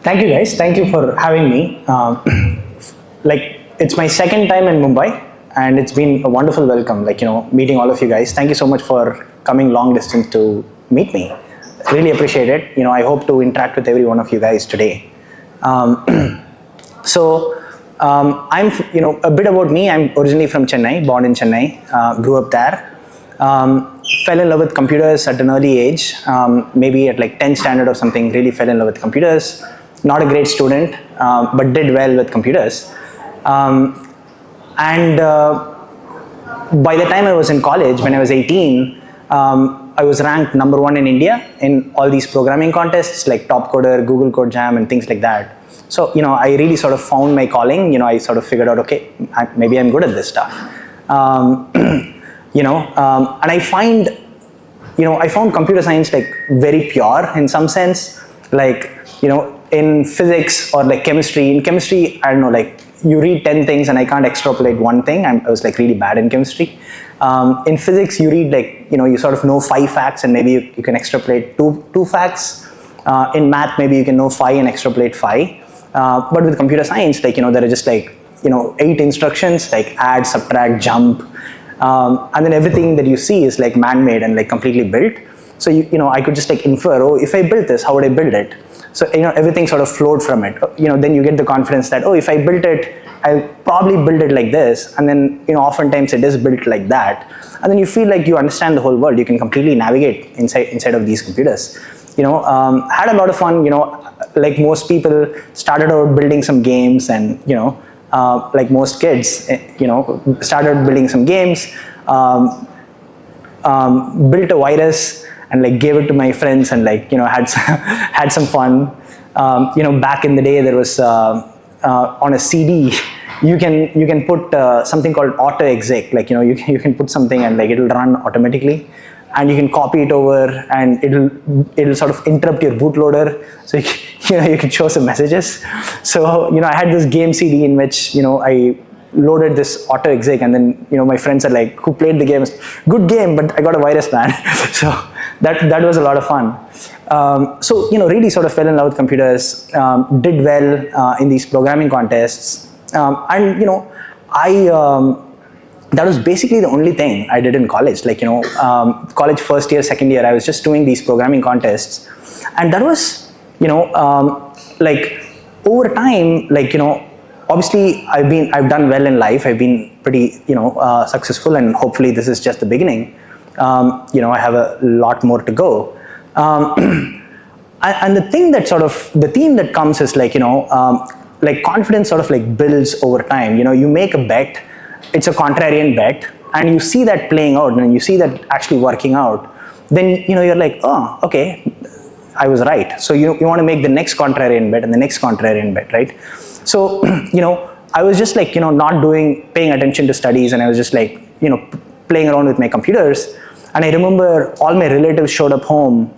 Thank you guys. Thank you for having me. It's my second time in Mumbai, and it's been a wonderful welcome. Meeting all of you guys. Thank you so much for coming long distance to meet me. Really appreciate it. I hope to interact with every one of you guys today. I'm, a bit about me. I'm originally from Chennai, born in Chennai, grew up there. Fell in love with computers at an early age, maybe at like 10th standard or something, really fell in love with computers. Not a great student, but did well with computers. And by the time I was in college, when I was 18, I was ranked number 1 in India in all these programming contests like Top Coder, Google Code Jam, and things like that. So, I really sort of found my calling. I sort of figured out, okay, maybe I'm good at this stuff. And I found computer science like very pure in some sense, in physics or like chemistry. In chemistry, I don't know, like you read 10 things and I can't extrapolate one thing. I was like really bad in chemistry. In physics, you read like, you sort of know 5 facts and maybe you can extrapolate two facts. In math, maybe you can know 5 and extrapolate 5. But with computer science, like, there are just like, 8 instructions, like add, subtract, jump. And then everything that you see is like man-made and like completely built. So, I could just like infer, oh, if I built this, how would I build it? So, everything sort of flowed from it. Then you get the confidence that, oh, if I built it, I'll probably build it like this. And then, oftentimes it is built like that. And then you feel like you understand the whole world. You can completely navigate inside of these computers. Had a lot of fun, like most people started out building some games and, like most kids, started building some games, built a virus and like gave it to my friends and like, had some fun. Back in the day there was, on a CD, you can put something called auto exec, like, you can put something and like it'll run automatically. And you can copy it over and it'll sort of interrupt your bootloader. So you can show some messages. So, I had this game CD in which, I loaded this auto exec and then, my friends are like, who played the game, good game, but I got a virus, man. So that was a lot of fun. So, really sort of fell in love with computers, did well in these programming contests. That was basically the only thing I did in college. Like, college first year, second year, I was just doing these programming contests. And that was, like over time, like, obviously I've done well in life. I've been pretty, successful, and hopefully this is just the beginning. I have a lot more to go. And the theme that comes is like, like confidence sort of like builds over time. You make a bet. It's a contrarian bet, and you see that playing out and you see that actually working out, then you're like, oh, okay, I was right. So you want to make the next contrarian bet and the next contrarian bet, right? So I was just like, not paying attention to studies, and I was just like, playing around with my computers. And I remember all my relatives showed up home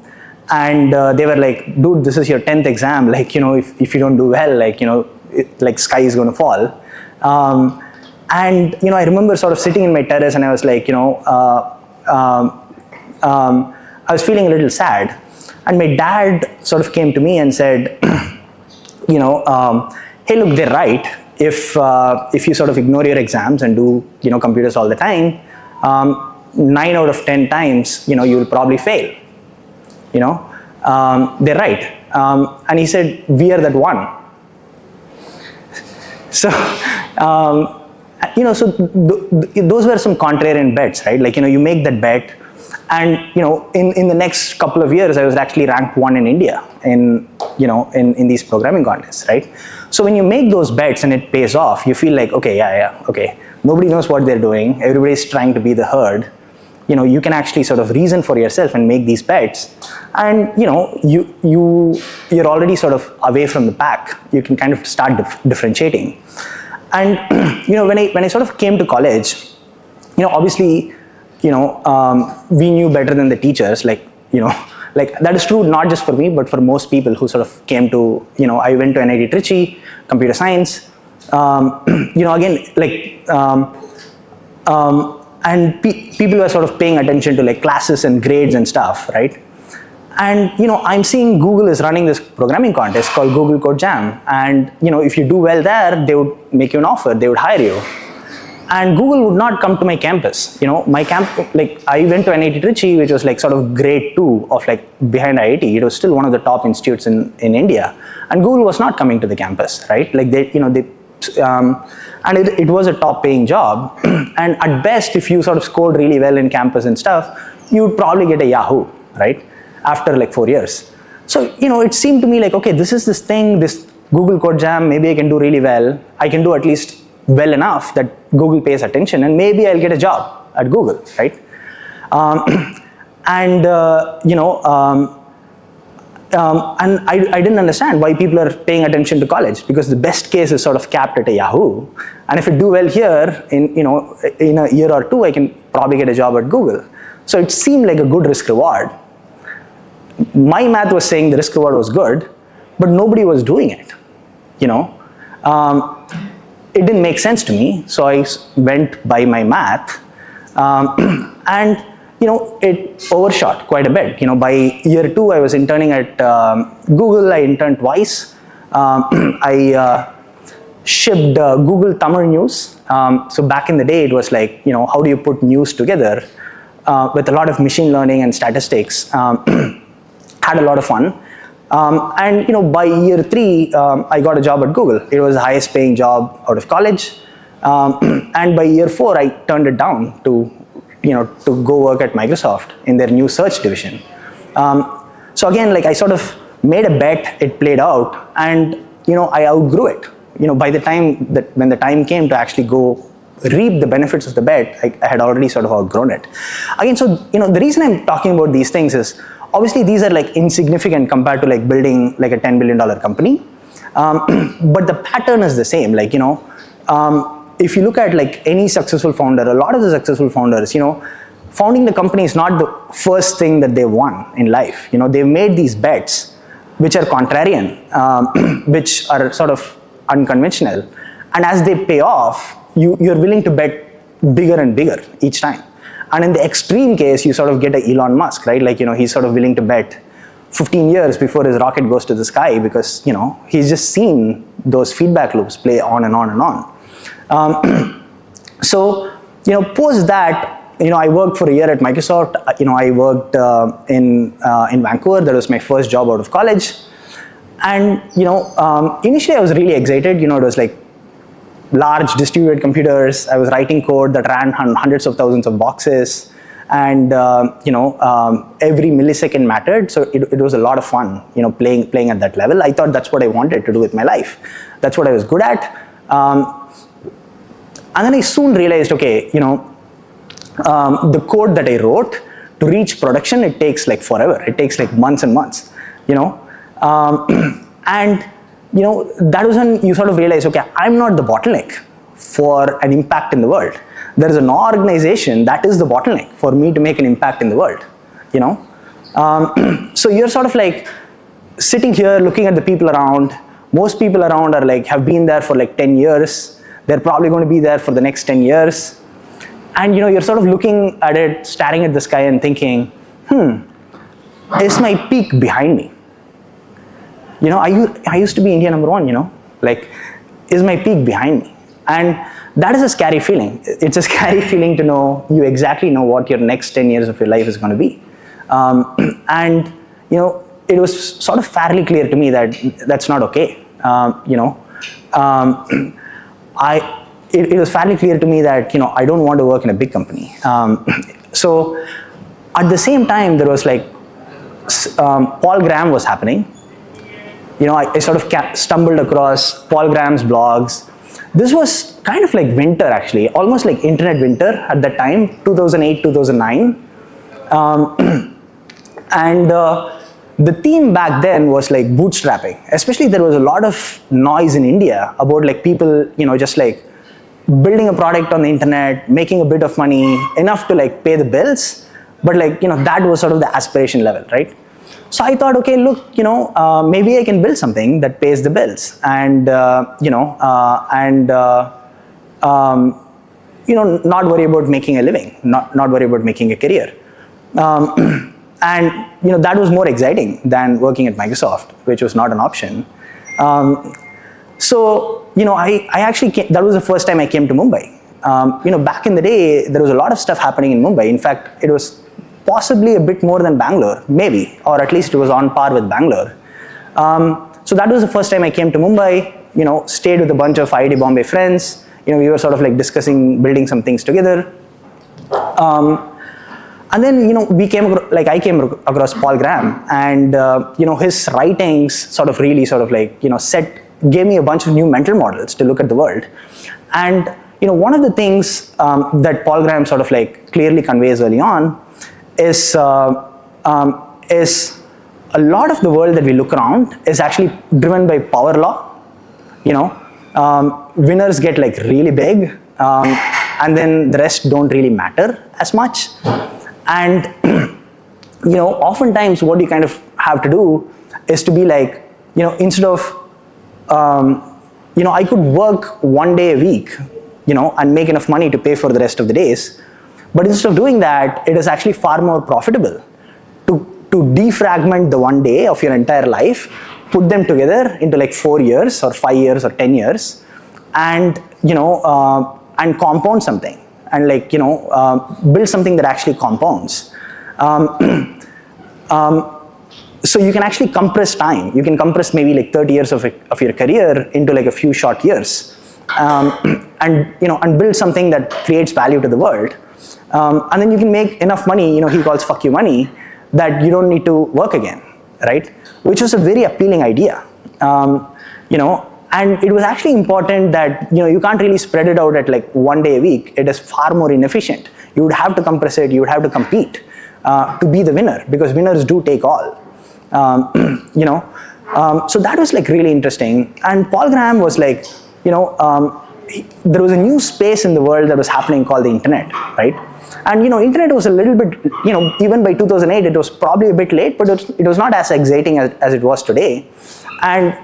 and they were like, dude, this is your 10th exam, like, if you don't do well, like, like sky is going to fall. And, I remember sort of sitting in my terrace and I was like, I was feeling a little sad. And my dad sort of came to me and said, hey, look, they're right. If you sort of ignore your exams and do, computers all the time, 9 out of 10 times, you will probably fail. They're right. And he said, we are that one. So, so those were some contrarian bets, right? Like, you make that bet, and, in the next couple of years, I was actually ranked 1 in India in these programming contests, right? So when you make those bets and it pays off, you feel like, okay, okay. Nobody knows what they're doing. Everybody's trying to be the herd. You can actually sort of reason for yourself and make these bets, and you're already sort of away from the pack. You can kind of start differentiating. And when I sort of came to college, obviously, we knew better than the teachers. Like that is true not just for me, but for most people who sort of came to, I went to NIT Trichy, computer science. Again, like. And people were sort of paying attention to like classes and grades and stuff, right? And I'm seeing Google is running this programming contest called Google Code Jam, and if you do well there, they would make you an offer, they would hire you. And Google would not come to my campus. My like I went to NIT Trichy, which was like sort of grade 2 of like behind IIT. It was still one of the top institutes in India, and Google was not coming to the campus, right? Like and it was a top paying job. And at best, if you sort of scored really well in campus and stuff, you would probably get a Yahoo, right? After like 4 years. So, it seemed to me like, okay, this is this thing, this Google Code Jam, maybe I can do really well. I can do at least well enough that Google pays attention, and maybe I'll get a job at Google, right? And I didn't understand why people are paying attention to college, because the best case is sort of capped at a Yahoo. And if I do well here, in a year or two, I can probably get a job at Google. So it seemed like a good risk reward. My math was saying the risk reward was good, but nobody was doing it. It didn't make sense to me, so I went by my math, and it overshot quite a bit. By year 2, I was interning at Google. I interned twice. I shipped Google Tamil News. So back in the day, it was like, how do you put news together with a lot of machine learning and statistics. Had a lot of fun. And by year 3, I got a job at Google. It was the highest paying job out of college. And by year 4, I turned it down to go work at Microsoft in their new search division. So again, like I sort of made a bet, it played out, and I outgrew it. By the time when the time came to actually go reap the benefits of the bet, I had already sort of outgrown it. Again, so the reason I'm talking about these things is, obviously these are like insignificant compared to like building like a $10 billion company, but the pattern is the same. Like if you look at like any successful founder, a lot of the successful founders, founding the company is not the first thing that they won in life. They've made these bets which are contrarian, which are sort of unconventional, and as they pay off, you're willing to bet bigger and bigger each time. And in the extreme case, you sort of get a Elon Musk, right? Like, he's sort of willing to bet 15 years before his rocket goes to the sky, because, he's just seen those feedback loops play on and on and on. So, post that, I worked for a year at Microsoft. I worked in Vancouver. That was my first job out of college. And, initially I was really excited. It was like large distributed computers. I was writing code that ran hundreds of thousands of boxes, and every millisecond mattered. So it was a lot of fun, playing at that level. I thought that's what I wanted to do with my life. That's what I was good at. And then I soon realized, okay, the code that I wrote to reach production, it takes like forever. It takes like months and months, and that was when you sort of realize, okay, I'm not the bottleneck for an impact in the world. There is an organization that is the bottleneck for me to make an impact in the world, So you're sort of like sitting here looking at the people around. Most people around are like, have been there for like 10 years. They're probably going to be there for the next 10 years. And you're sort of looking at it, staring at the sky and thinking, is my peak behind me? I used to be India number 1, like, is my peak behind me? And that is a scary feeling. It's a scary feeling to know, you exactly know what your next 10 years of your life is going to be. And, it was sort of fairly clear to me that that's not okay. It was fairly clear to me that, I don't want to work in a big company. So at the same time, there was like, Paul Graham was happening. I sort of stumbled across Paul Graham's blogs. This was kind of like winter, actually, almost like internet winter at that time, 2008, 2009. And the theme back then was like bootstrapping. Especially there was a lot of noise in India about like people, just like building a product on the internet, making a bit of money, enough to like pay the bills. But like, that was sort of the aspiration level, right? So I thought, okay, look, maybe I can build something that pays the bills, and not worry about making a living, not worry about making a career. And that was more exciting than working at Microsoft, which was not an option. So I actually that was the first time I came to Mumbai. Back in the day, there was a lot of stuff happening in Mumbai. In fact, it was possibly a bit more than Bangalore, maybe, or at least it was on par with Bangalore. So that was the first time I came to Mumbai. Stayed with a bunch of IIT Bombay friends. We were sort of like discussing building some things together. And then I came across Paul Graham, and his writings sort of really gave me a bunch of new mental models to look at the world. And one of the things that Paul Graham sort of like clearly conveys early on is a lot of the world that we look around is actually driven by power law. Winners get like really big, and then the rest don't really matter as much. And oftentimes what you kind of have to do is to be like, instead of I could work 1 day a week, and make enough money to pay for the rest of the days. But instead of doing that, it is actually far more profitable to defragment the 1 day of your entire life, put them together into like 4 years or 5 years or 10 years, and and compound something, and build something that actually compounds. So you can actually compress time. You can compress maybe like 30 years of your career into like a few short years, and build something that creates value to the world. And then you can make enough money, he calls fuck you money, that you don't need to work again, right? Which was a very appealing idea. And it was actually important that, you can't really spread it out at like 1 day a week. It is far more inefficient. You would have to compress it. You would have to compete to be the winner, because winners do take all. So that was like really interesting. And Paul Graham was like, there was a new space in the world that was happening called the internet, right? And internet was a little bit, even by 2008, it was probably a bit late, but it was not as exciting as it was today. And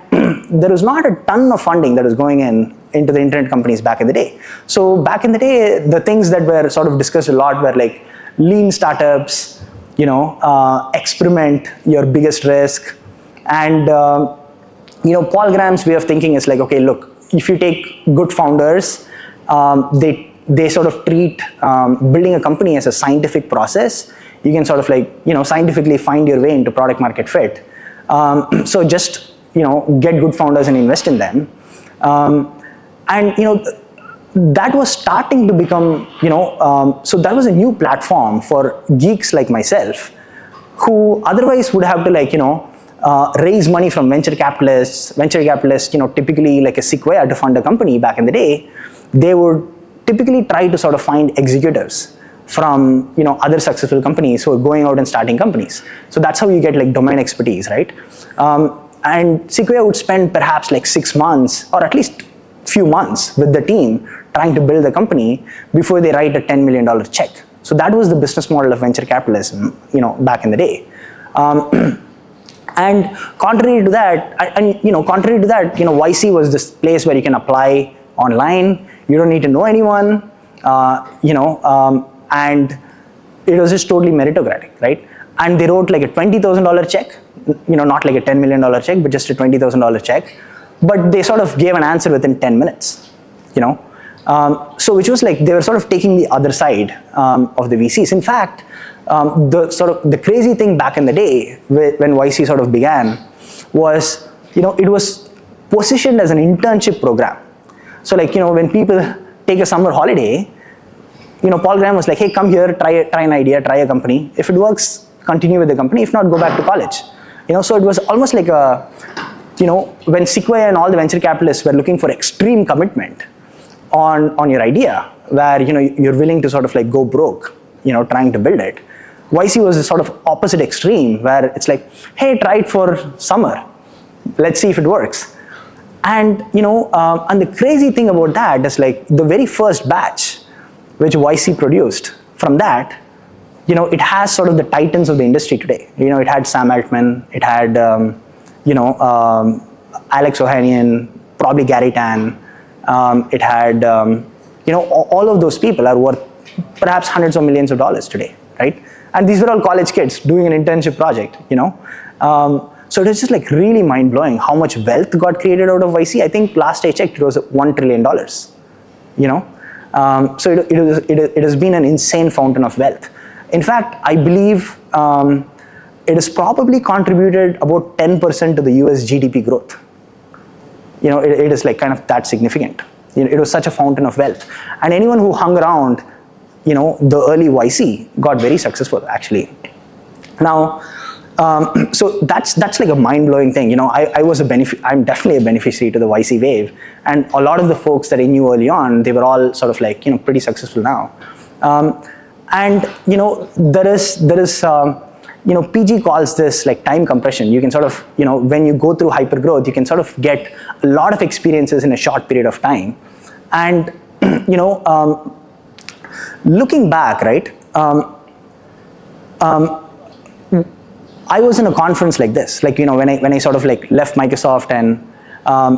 there was not a ton of funding that was going into the internet companies back in the day. So back in the day, the things that were sort of discussed a lot were like lean startups, experiment your biggest risk. And Paul Graham's way of thinking is like, okay, look, if you take good founders, they sort of treat building a company as a scientific process. You can sort of like, scientifically find your way into product market fit. So just, get good founders and invest in them. And, that was starting to become, so that was a new platform for geeks like myself, who otherwise would have to like, raise money from venture capitalists, typically like a Sequoia to fund a company back in the day. They would typically try to sort of find executives from, other successful companies who are going out and starting companies. So that's how you get like domain expertise, right? And Sequoia would spend perhaps like 6 months or at least few months with the team trying to build the company before they write a $10 million check. So that was the business model of venture capitalism, back in the day. And contrary to that, YC was this place where you can apply online. You don't need to know anyone, and it was just totally meritocratic, right? And they wrote like a $20,000 check, not like a $10 million check, but just a $20,000 check. But they sort of gave an answer within 10 minutes, So which was like, they were sort of taking the other side of the VCs. In fact, the crazy thing back in the day when YC sort of began was, it was positioned as an internship program. So like, when people take a summer holiday, Paul Graham was like, hey, come here, try an idea, try a company. If it works, continue with the company. If not, go back to college. So it was almost like a, when Sequoia and all the venture capitalists were looking for extreme commitment on your idea, where, you're willing to sort of like go broke, trying to build it. YC was a sort of opposite extreme, where it's like, hey, try it for summer. Let's see if it works. And, and the crazy thing about that is like the very first batch which YC produced, from that, it has sort of the titans of the industry today. It had Sam Altman, it had, Alex Ohanian, probably Gary Tan. It had, all of those people are worth perhaps hundreds of millions of dollars today. right? And these were all college kids doing an internship project, so it was just like really mind-blowing how much wealth got created out of YC. I think last I checked, it was $1 trillion, so it has been an insane fountain of wealth. In fact, I believe it has probably contributed about 10% to the US GDP growth. It is like kind of that significant. It was such a fountain of wealth. And anyone who hung around, the early YC got very successful, actually. Now, so that's like a mind-blowing thing. I'm definitely a beneficiary to the YC wave, and a lot of the folks that I knew early on, they were all sort of like pretty successful now. And there is PG calls this like time compression. You can sort of when you go through hyper growth, you can sort of get a lot of experiences in a short period of time. And looking back, right? I was in a conference like this, like when I sort of like left Microsoft and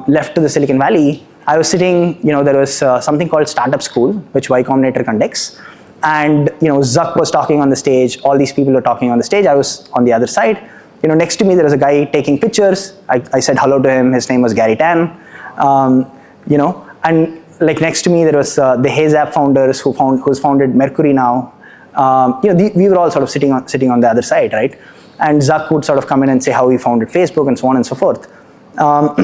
left to the Silicon Valley. I was sitting, there was something called Startup School, which Y Combinator conducts, and Zuck was talking on the stage. All these people were talking on the stage. I was on the other side. Next to me there was a guy taking pictures. I said hello to him. His name was Gary Tan. And like next to me there was the HeyZap founders who's founded Mercury now. We were all sort of sitting on the other side, right? And Zuck would sort of come in and say how he founded Facebook and so on and so forth. Like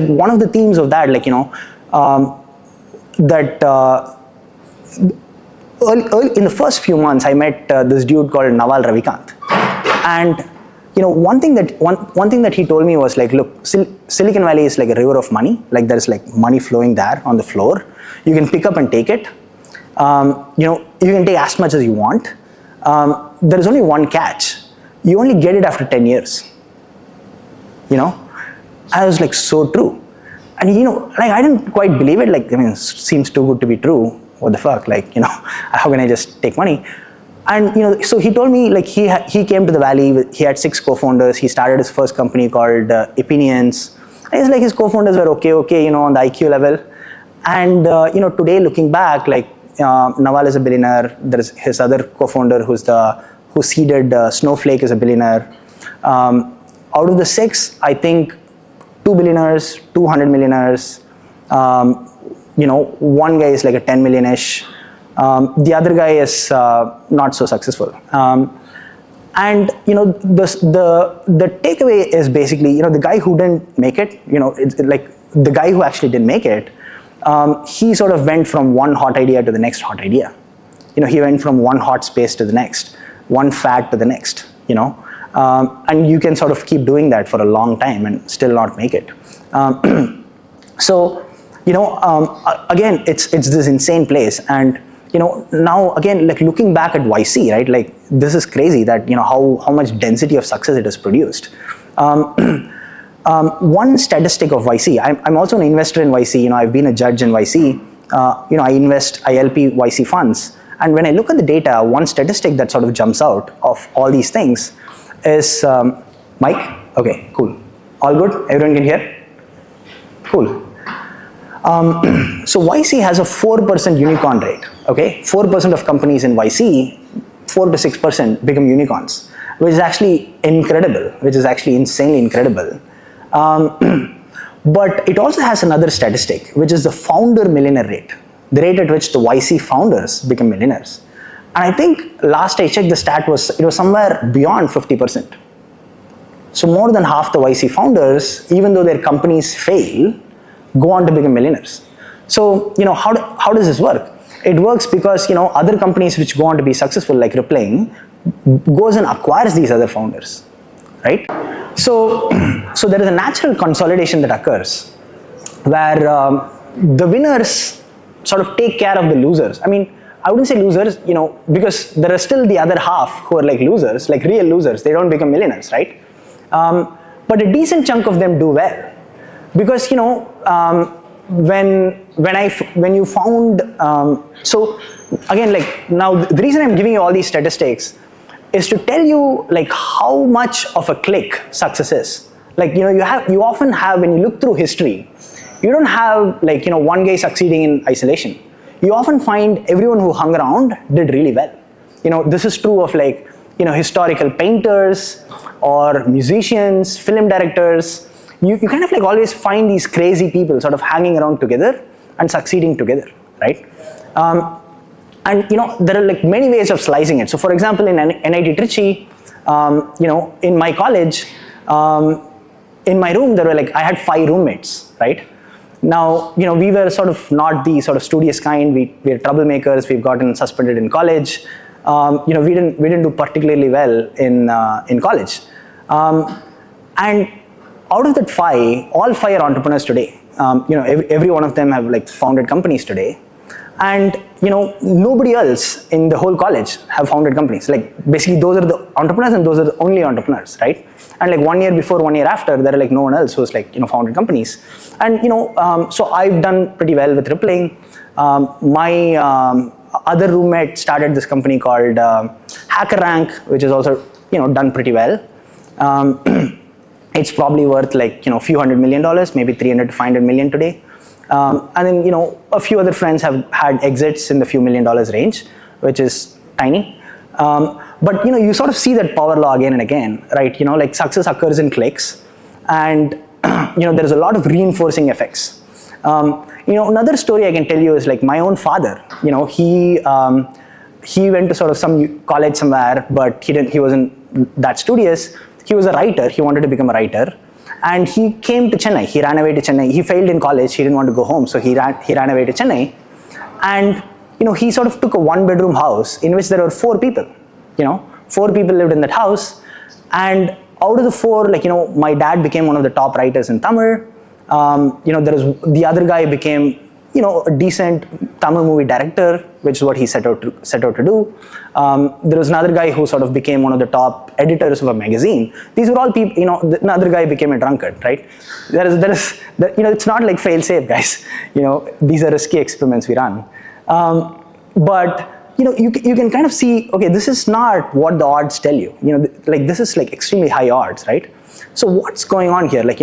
one of the themes of that, like, early, in the first few months, I met this dude called Naval Ravikant. And, one thing that he told me was like, look, Silicon Valley is like a river of money. Like there's like money flowing there on the floor. You can pick up and take it. You can take as much as you want. There is only one catch. You only get it after 10 years. I was like, so true. And like I didn't quite believe it. Like, it seems too good to be true. What the fuck? Like, how can I just take money? And so he told me like he came to the Valley. He had 6 co-founders. He started his first company called Opinions. And it's like his co-founders were okay, on the IQ level. And today looking back, like Naval is a billionaire. There's his other co-founder who seeded Snowflake is a billionaire. Out of the 6, I think 2 billionaires, 200 millionaires. One guy is like a 10 million-ish. The other guy is not so successful. And the takeaway is basically, the guy who didn't make it, it's like the guy who actually didn't make it, he sort of went from one hot idea to the next hot idea. He went from one hot space to the next, one fad to the next, and you can sort of keep doing that for a long time and still not make it. So, again, it's this insane place. And, now again, like looking back at YC, right, like this is crazy that, how much density of success it has produced. One statistic of YC, I'm also an investor in YC, I've been a judge in YC, I LP YC funds. And when I look at the data, one statistic that sort of jumps out of all these things is, Mike? Okay, cool. All good? Everyone can hear? Cool. So YC has a 4% unicorn rate, okay? 4% of companies in YC, 4 to 6% become unicorns, which is actually incredible, which is actually insanely incredible. But it also has another statistic, which is the founder millionaire rate, the rate at which the YC founders become millionaires. And I think last I checked the stat it was somewhere beyond 50%. So more than half the YC founders, even though their companies fail, go on to become millionaires. So, how does this work? It works because, other companies which go on to be successful, like Rippling, goes and acquires these other founders, right? So there is a natural consolidation that occurs where the winners sort of take care of the losers. I mean, I wouldn't say losers, because there are still the other half who are like losers, like real losers. They don't become millionaires, right? But a decent chunk of them do well. Because when you found so again, like now the reason I'm giving you all these statistics is to tell you like how much of a click success is. Like you often have, when you look through history, you don't have like one guy succeeding in isolation. you often find everyone who hung around did really well. This is true of like, historical painters or musicians, film directors. You kind of like always find these crazy people sort of hanging around together and succeeding together, right? And there are like many ways of slicing it. So for example, in NIT Trichy, in my college, in my room, there were like, I had 5 roommates, right? Now, we were sort of not the sort of studious kind. We're troublemakers. We've gotten suspended in college. We didn't do particularly well in college. And out of that 5, all 5 are entrepreneurs today. Every one of them have like founded companies today. And nobody else in the whole college have founded companies. Like basically those are the entrepreneurs and those are the only entrepreneurs, right? And like 1 year before, 1 year after, there are like no one else who's like founded companies. And so I've done pretty well with Rippling. My other roommate started this company called HackerRank, which is also done pretty well. It's probably worth like a few $100 million, maybe 300 to 500 million today. And then a few other friends have had exits in the few $1 million range, which is tiny. But you sort of see that power law again and again, right? Like success occurs in clicks, and there's a lot of reinforcing effects. Another story I can tell you is like my own father. He went to sort of some college somewhere, but he wasn't that studious. He was a writer. He wanted to become a writer. And he came to Chennai. He ran away to Chennai. He failed in college. He didn't want to go home, so he ran away to Chennai. And he sort of took a 1-bedroom house in which there were 4 people. 4 people lived in that house. And out of the 4, like my dad became one of the top writers in Tamil. The other guy became a decent Tamil movie director, which is what he set out to do. There was another guy who sort of became one of the top editors of a magazine. These were all people, another guy became a drunkard, right? It's not like fail safe, guys. These are risky experiments we run. But you can kind of see, okay, this is not what the odds tell you. Like this is like extremely high odds, right? So what's going on here? Like,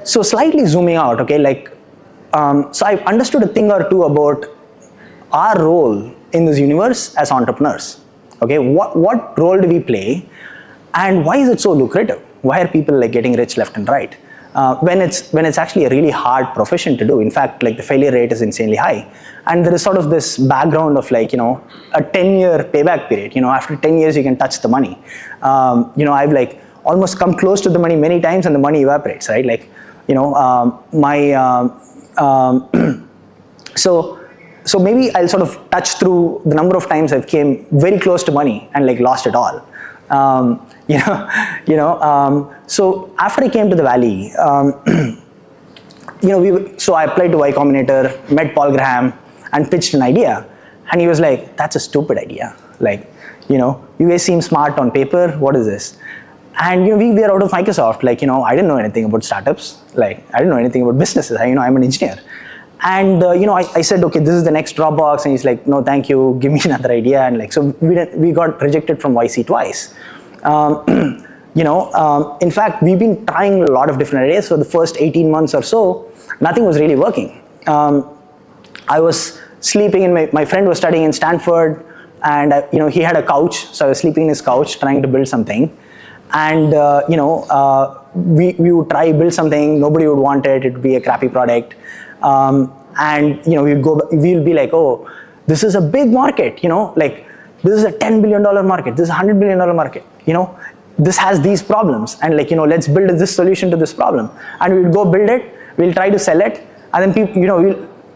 so slightly zooming out, okay, like, so I've understood a thing or two about our role in this universe as entrepreneurs. Okay, what role do we play, and why is it so lucrative? Why are people like getting rich left and right? When it's actually a really hard profession to do. In fact, like the failure rate is insanely high, and there is sort of this background of like a 10-year payback period. After 10 years you can touch the money. I've like almost come close to the money many times, and the money evaporates, right? Like so maybe I'll sort of touch through the number of times I've came very close to money and like lost it all. So after I came to the Valley, so I applied to Y Combinator, met Paul Graham, and pitched an idea, and he was like, "That's a stupid idea. Like, you guys seem smart on paper. What is this?" And we were out of Microsoft. Like, I didn't know anything about startups. Like, I didn't know anything about businesses. I'm an engineer. And I said, okay, this is the next Dropbox. And he's like, no, thank you. Give me another idea. And like, so we got rejected from YC twice. In fact, we've been trying a lot of different ideas. So the first 18 months or so, nothing was really working. I was sleeping in my friend was studying in Stanford, and he had a couch. So I was sleeping in his couch trying to build something. And we would try build something, nobody would want it, it would be a crappy product. And we'll be like, oh, this is a big market, like this is a $10 billion market, this is a $100 billion market, this has these problems, and like, let's build this solution to this problem. And we'll go build it, we'll try to sell it, and then people,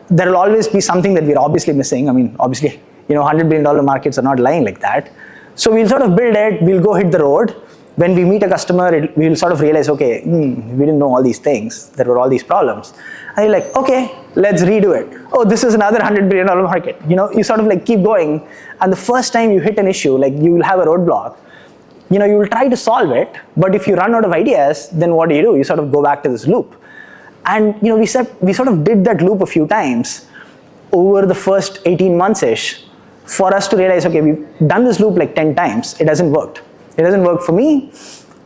there will always be something that we're obviously missing. I mean, obviously, $100 billion markets are not lying like that. So we'll sort of build it, we'll go hit the road. When we meet a customer, we'll sort of realize, okay, we didn't know all these things. There were all these problems. And you're like, okay, let's redo it. Oh, this is another $100 billion market. You sort of like keep going. And the first time you hit an issue, like you will have a roadblock. You will try to solve it. But if you run out of ideas, then what do? You sort of go back to this loop. And we sort of did that loop a few times over the first 18 months-ish for us to realize, okay, we've done this loop like 10 times. It hasn't worked. It doesn't work for me,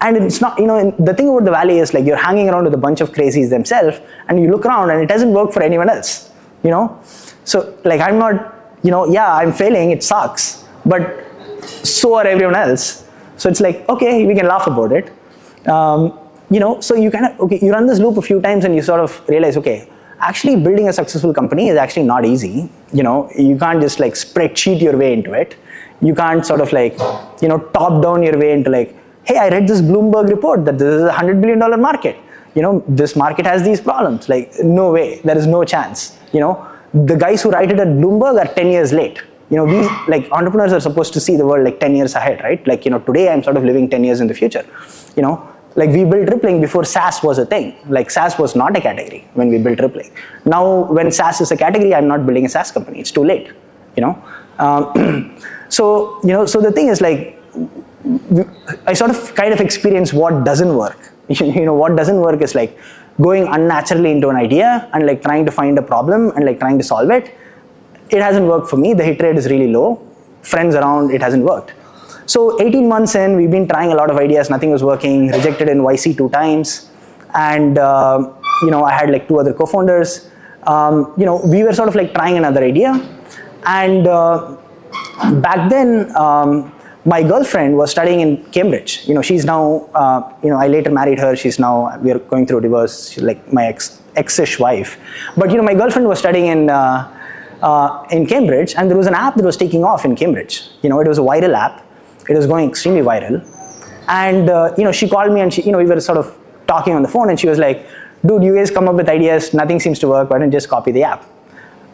and it's not, the thing about the Valley is like you're hanging around with a bunch of crazies themselves, and you look around and it doesn't work for anyone else. So like I'm not, yeah, I'm failing, it sucks, but so are everyone else. So it's like, okay, we can laugh about it. So you kind of, okay, you run this loop a few times and you sort of realize, okay, actually building a successful company is actually not easy. You can't just like spreadsheet your way into it. You can't sort of like, top down your way into like, hey, I read this Bloomberg report that this is a $100 billion market. This market has these problems. Like, no way, there is no chance. The guys who write it at Bloomberg are 10 years late. We like entrepreneurs are supposed to see the world like 10 years ahead, right? Like, today I'm sort of living 10 years in the future. Like we built Rippling before SaaS was a thing. Like SaaS was not a category when we built Rippling. Now, when SaaS is a category, I'm not building a SaaS company. It's too late. So the thing is like, I sort of kind of experience what doesn't work. What doesn't work is like going unnaturally into an idea and like trying to find a problem and like trying to solve it. It hasn't worked for me. The hit rate is really low. Friends around, it hasn't worked. So 18 months in, we've been trying a lot of ideas. Nothing was working. Rejected in YC 2 times. And, I had like 2 other co-founders. We were sort of like trying another idea. And back then, my girlfriend was studying in Cambridge. She's now, I later married her. She's now, we are going through divorce. She's like my ex-ish wife. But, my girlfriend was studying in Cambridge, and there was an app that was taking off in Cambridge. It was a viral app. It was going extremely viral. And, she called me and we were sort of talking on the phone, and she was like, dude, you guys come up with ideas. Nothing seems to work. Why don't you just copy the app?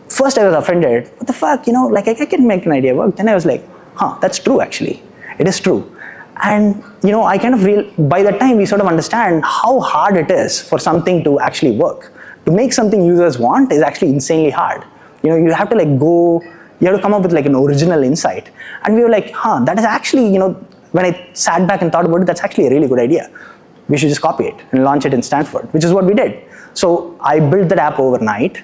First, I was offended. What the fuck? Like I can make an idea work. Then I was like, that's true actually. It is true. And, I kind of by that time we sort of understand how hard it is for something to actually work. To make something users want is actually insanely hard. You have to like you have to come up with like an original insight. And we were like, that is actually, when I sat back and thought about it, that's actually a really good idea. We should just copy it and launch it in Stanford, which is what we did. So I built that app overnight.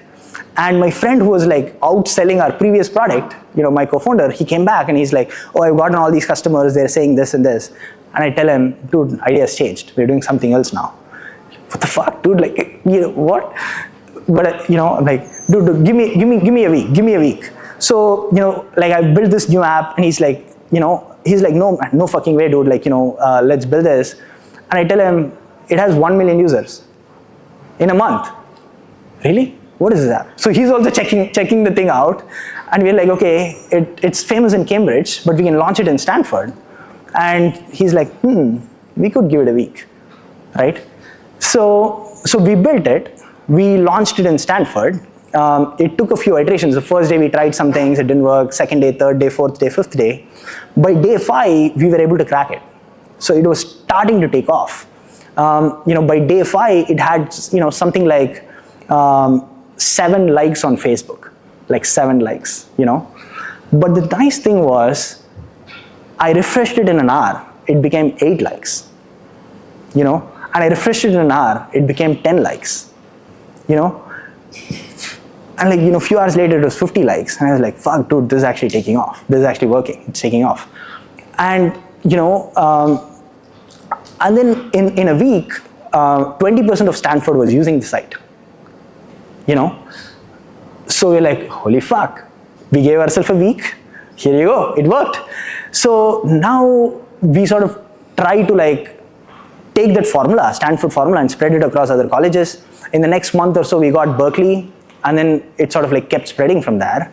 And my friend who was like outselling our previous product, my co-founder, he came back and he's like, oh, I've gotten all these customers, they're saying this and this. And I tell him, dude, idea's changed. We're doing something else now. What the fuck, dude? Like, what? But, I'm like, dude, give me a week. So, like I built this new app and he's like, no fucking way, dude. Like, let's build this. And I tell him, it has 1 million users in a month. Really? What is that? So he's also checking the thing out, and we're like, okay, it's famous in Cambridge, but we can launch it in Stanford. And he's like, we could give it a week, right? So we built it, we launched it in Stanford. It took a few iterations. The first day we tried some things, it didn't work. Second day, third day, fourth day, fifth day. By day 5, we were able to crack it. So it was starting to take off. By day 5, it had something like 7 likes on Facebook, like 7 likes, But the nice thing was, I refreshed it in an hour, it became 8 likes, And I refreshed it in an hour, it became 10 likes, And like, a few hours later, it was 50 likes. And I was like, fuck, dude, this is actually taking off. This is actually working. It's taking off. And, and then in a week, 20% of Stanford was using the site. So we're like, holy fuck, we gave ourselves a week, here you go, it worked. So now we sort of try to like take that formula, Stanford formula, and spread it across other colleges. In the next month or so, we got Berkeley, and then it sort of like kept spreading from there.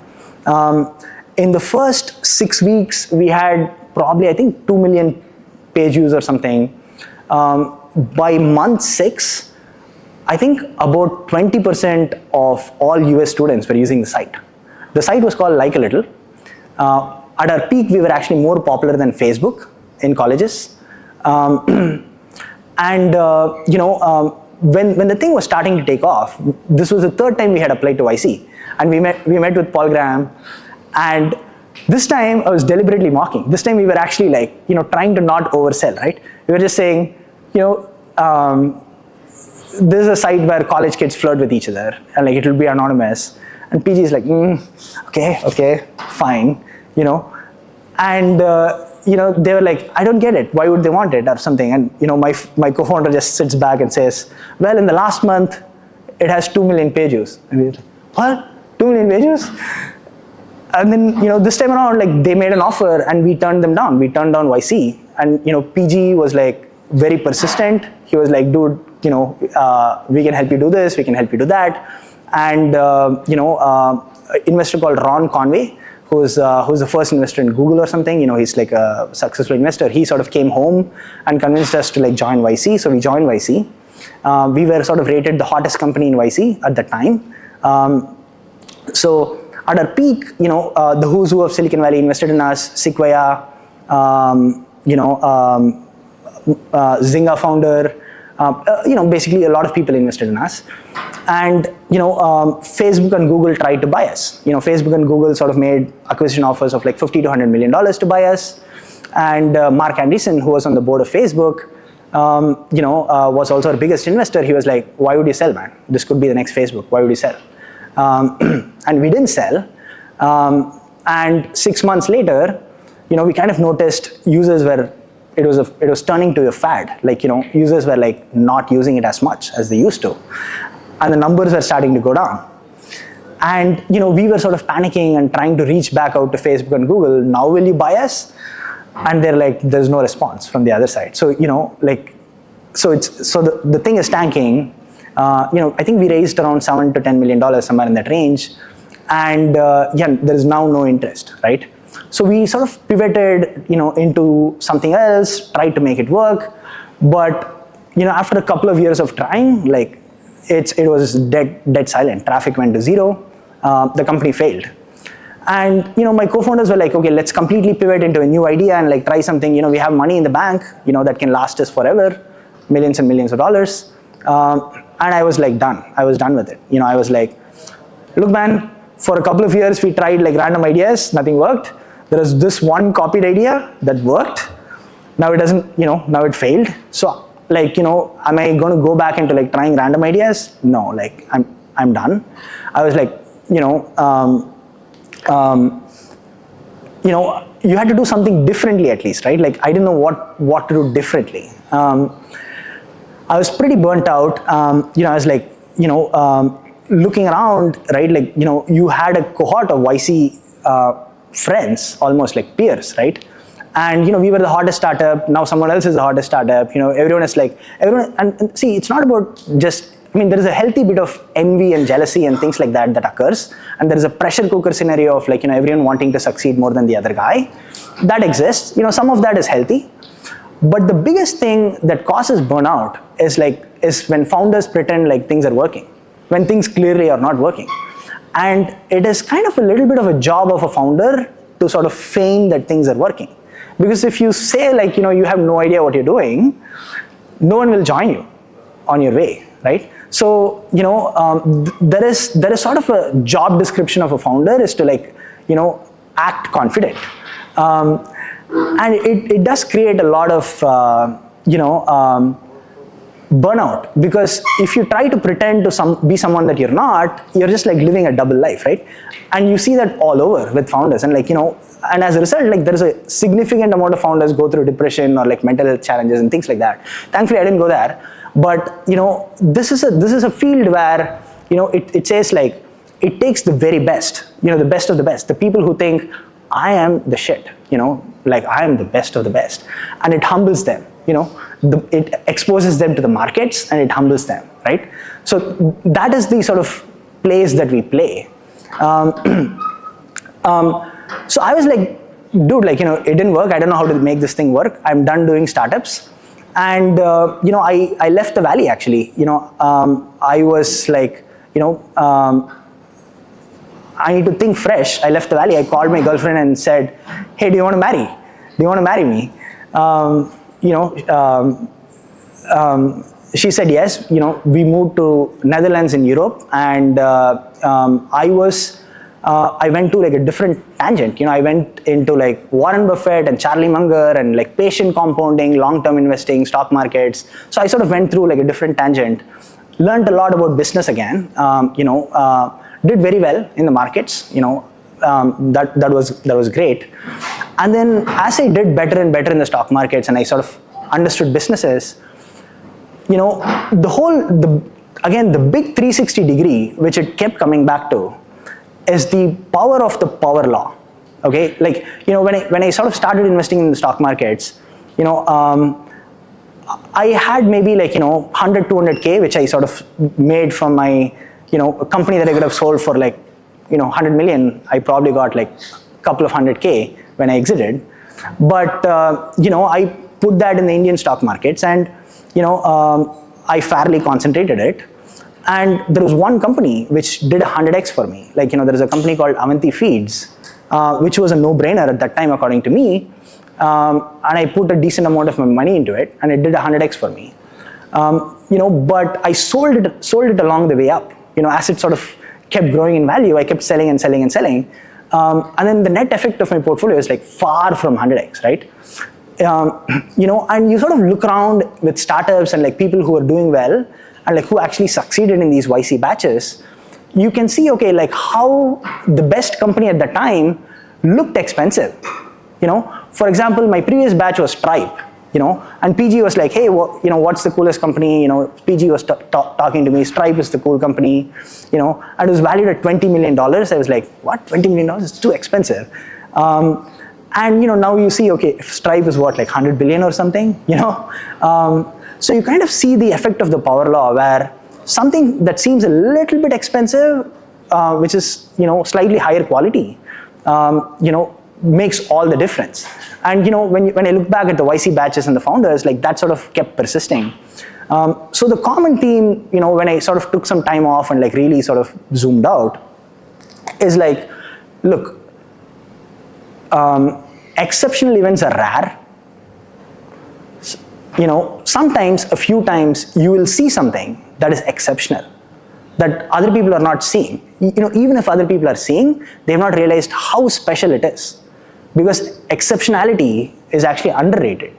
In the first 6 weeks, we had probably, I think, 2 million page views or something. By month 6, I think about 20% of all US students were using the site. The site was called Like a Little. At our peak, we were actually more popular than Facebook in colleges. When the thing was starting to take off, this was the 3rd time we had applied to YC. And we met with Paul Graham. And this time, I was deliberately mocking. This time, we were actually like, trying to not oversell, right? We were just saying, this is a site where college kids flirt with each other, and like it will be anonymous. And PG is like, okay, fine, And they were like, I don't get it. Why would they want it or something? And my co-founder just sits back and says, well, in the last month, it has 2 million page views. And we're like, what? 2 million pages. And then, this time around, like, they made an offer and we turned them down. We turned down YC. And, PG was like very persistent. He was like, dude, we can help you do this, we can help you do that. And, investor called Ron Conway, who's the first investor in Google or something, he's like a successful investor. He sort of came home and convinced us to like join YC. So we joined YC. We were sort of rated the hottest company in YC at the time. So at our peak, the who's who of Silicon Valley invested in us. Sequoia, Zynga founder, basically a lot of people invested in us. And, Facebook and Google tried to buy us. Facebook and Google sort of made acquisition offers of like $50 to $100 million to buy us. And Mark Andreessen, who was on the board of Facebook, was also our biggest investor. He was like, why would you sell, man? This could be the next Facebook. Why would you sell? And we didn't sell. And 6 months later, we kind of noticed users were, it was turning to a fad. Like, users were like not using it as much as they used to. And the numbers were starting to go down. And, we were sort of panicking and trying to reach back out to Facebook and Google. Now will you buy us? And they're like, there's no response from the other side. So, so the thing is tanking. I think we raised around $7 to $10 million, somewhere in that range. And there is now no interest, right? So we sort of pivoted, into something else, tried to make it work. But, after a couple of years of trying, like, it was dead silent. Traffic went to zero. The company failed. And, my co-founders were like, okay, let's completely pivot into a new idea and like try something. We have money in the bank, that can last us forever, millions and millions of dollars. And I was like done. I was done with it. I was like, look, man, for a couple of years we tried like random ideas, nothing worked. There was this one copied idea that worked. Now it doesn't, now it failed. So like, am I going to go back into like trying random ideas? No, like I'm done. I was like, you had to do something differently at least, right? Like I didn't know what to do differently. I was pretty burnt out. I was like, looking around, right? Like, you had a cohort of YC friends, almost like peers, right? And, we were the hottest startup. Now someone else is the hottest startup. Everyone is like, and see, it's not about just, there is a healthy bit of envy and jealousy and things like that occurs. And there is a pressure cooker scenario of like, everyone wanting to succeed more than the other guy. That exists. Some of that is healthy. But the biggest thing that causes burnout is when founders pretend like things are working, when things clearly are not working. And it is kind of a little bit of a job of a founder to sort of feign that things are working. Because if you say like, you have no idea what you're doing, no one will join you on your way, right? So, there is sort of a job description of a founder is to like, act confident. And it does create a lot of, burnout, because if you try to pretend to be someone that you're not, you're just like living a double life, right? And you see that all over with founders, and like, and as a result, like there is a significant amount of founders go through depression or like mental health challenges and things like that. Thankfully, I didn't go there, but this is a field where it says like it takes the very best, the best of the best, the people who think I am the shit, like I am the best of the best, and it humbles them. It exposes them to the markets and it humbles them, right? So that is the sort of place that we play. So I was like, dude, like, it didn't work. I don't know how to make this thing work. I'm done doing startups. And, I left the Valley actually. I was like, I need to think fresh. I left the Valley. I called my girlfriend and said, hey, do you want to marry? Do you want to marry me? She said yes. We moved to Netherlands in Europe, and I went to like a different tangent. I went into like Warren Buffett and Charlie Munger and like patient compounding, long-term investing, stock markets. So I sort of went through like a different tangent, learned a lot about business again. Did very well in the markets. That was great. And then as I did better and better in the stock markets and I sort of understood businesses, the big 360 degree, which it kept coming back to, is the power of the power law. Okay, like, when I sort of started investing in the stock markets, I had maybe 100, 200K, which I sort of made from my, a company that I could have sold for 100 million. I probably got a couple of 100K when I exited. But, I put that in the Indian stock markets, and, I fairly concentrated it. And there was one company which did 100x for me. There is a company called Avanti Feeds, which was a no-brainer at that time, according to me. And I put a decent amount of my money into it, and it did 100x for me. But I sold it along the way up. As it sort of kept growing in value, I kept selling and selling and selling. And then the net effect of my portfolio is far from 100x, right? And you sort of look around with startups and people who are doing well and who actually succeeded in these YC batches. You can see, okay, how the best company at the time looked expensive. For example, my previous batch was Stripe, and PG was like, hey, what's the coolest company? PG was talking to me, Stripe is the cool company, and it was valued at $20 million. I was like, what, $20 million? It's too expensive. And now you see, okay, if Stripe is what, 100 billion or something, so you kind of see the effect of the power law, where something that seems a little bit expensive, which is, slightly higher quality, makes all the difference. And when I look back at the YC batches and the founders, that sort of kept persisting. So the common theme, when I sort of took some time off and really sort of zoomed out, is look, exceptional events are rare. Sometimes, a few times, you will see something that is exceptional, that other people are not seeing. Even if other people are seeing, they have not realized how special it is. Because exceptionality is actually underrated.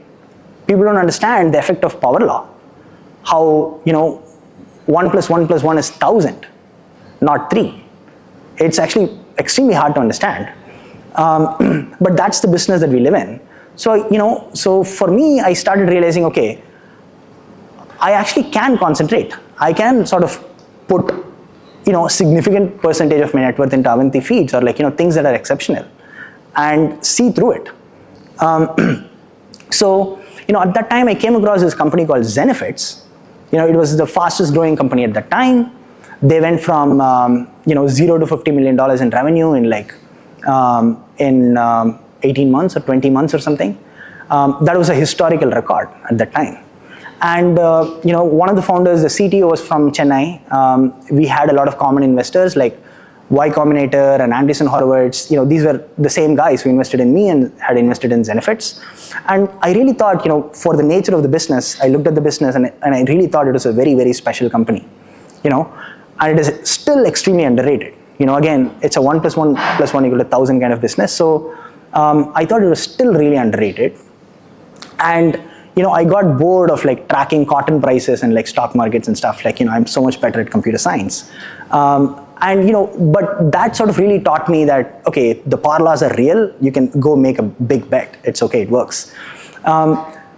People don't understand the effect of power law. How, 1 plus 1 plus 1 is 1,000, not 3. It's actually extremely hard to understand. But that's the business that we live in. So, so for me, I started realizing, okay, I actually can concentrate. I can sort of put, a significant percentage of my net worth into Avanti Feeds, or things that are exceptional, and see through it. So, at that time, I came across this company called Zenefits. It was the fastest growing company at that time. They went from, 0 to $50 million in revenue in 18 months or 20 months or something. That was a historical record at that time. And, one of the founders, the CTO, was from Chennai. We had a lot of common investors like Y Combinator and Andreessen Horowitz. These were the same guys who invested in me and had invested in Zenefits. And I really thought, for the nature of the business, I looked at the business and I really thought it was a very, very special company. And it is still extremely underrated. Again, it's a 1 plus 1 plus 1 equal to 1,000 kind of business. So I thought it was still really underrated. And I got bored of tracking cotton prices and stock markets and stuff. I'm so much better at computer science. And but that sort of really taught me that, okay, the power laws are real. You can go make a big bet. It's okay, it works.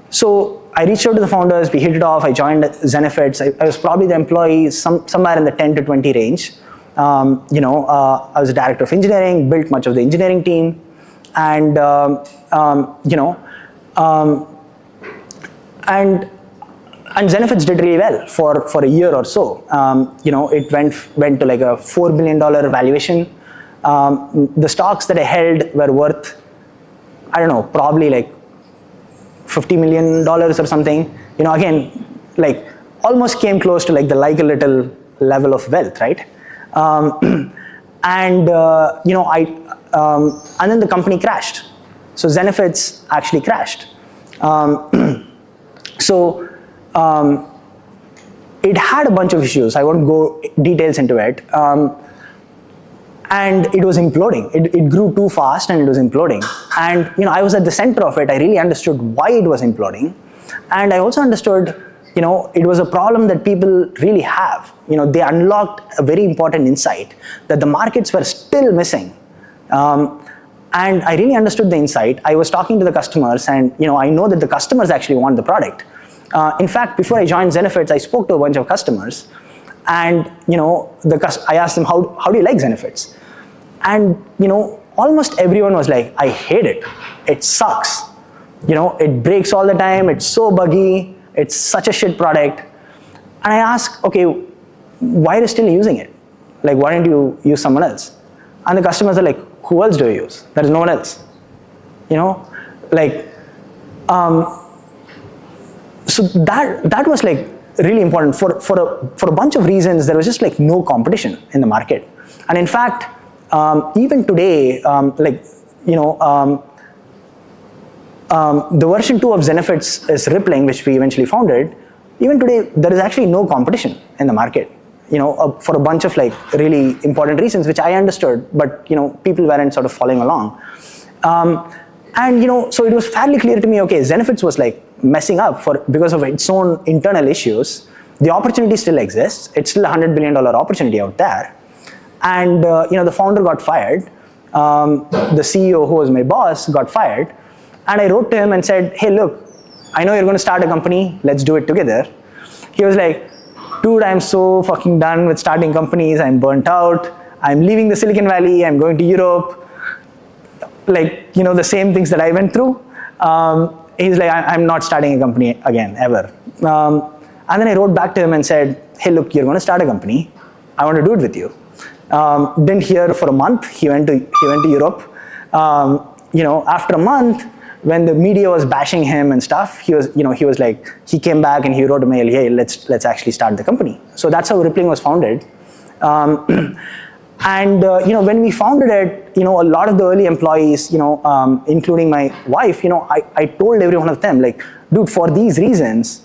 So I reached out to the founders, we hit it off. I joined Zenefits. I was probably the employee somewhere in the 10 to 20 range. I was a director of engineering, built much of the engineering team. And, and Zenefits did really well for a year or so. It went to a $4 billion valuation. The stocks that I held were worth, I don't know, probably $50 million or something. Again, almost came close to the a little level of wealth, right? And then the company crashed. So Zenefits actually crashed. So it had a bunch of issues. I won't go details into it. And it was imploding. It grew too fast and it was imploding. And I was at the center of it. I really understood why it was imploding. And I also understood, it was a problem that people really have. They unlocked a very important insight that the markets were still missing. And I really understood the insight. I was talking to the customers, and I know that the customers actually want the product. In fact, before I joined Zenefits, I spoke to a bunch of customers, and I asked them, how do you like Zenefits? And, almost everyone was like, I hate it. It sucks. It breaks all the time. It's so buggy. It's such a shit product. And I asked, okay, why are you still using it? Like, why don't you use someone else? And the customers are like, who else do you use? There is no one else. So that was like really important for a bunch of reasons. There was just like no competition in the market. And in fact, even today, the version 2 of Zenefits is Rippling, which we eventually founded. Even today, there is actually no competition in the market, for a bunch of like really important reasons, which I understood, but people weren't sort of following along. So it was fairly clear to me, okay, Zenefits was like messing up because of its own internal issues. The opportunity still exists. It's still a $100 billion opportunity out there. And the founder got fired. The CEO, who was my boss, got fired. And I wrote to him and said, hey, look, I know you're going to start a company. Let's do it together. He was like, dude, I'm so fucking done with starting companies. I'm burnt out. I'm leaving the Silicon Valley. I'm going to Europe. Like, the same things that I went through. He's like, I'm not starting a company again, ever. And then I wrote back to him and said, hey, look, you're going to start a company. I want to do it with you. Didn't hear for a month. He went to Europe. After a month, when the media was bashing him and stuff, he was like, he came back and he wrote a mail, hey, let's actually start the company. So that's how Rippling was founded. When we founded it, a lot of the early employees, including my wife, I told every one of them, like, dude, for these reasons,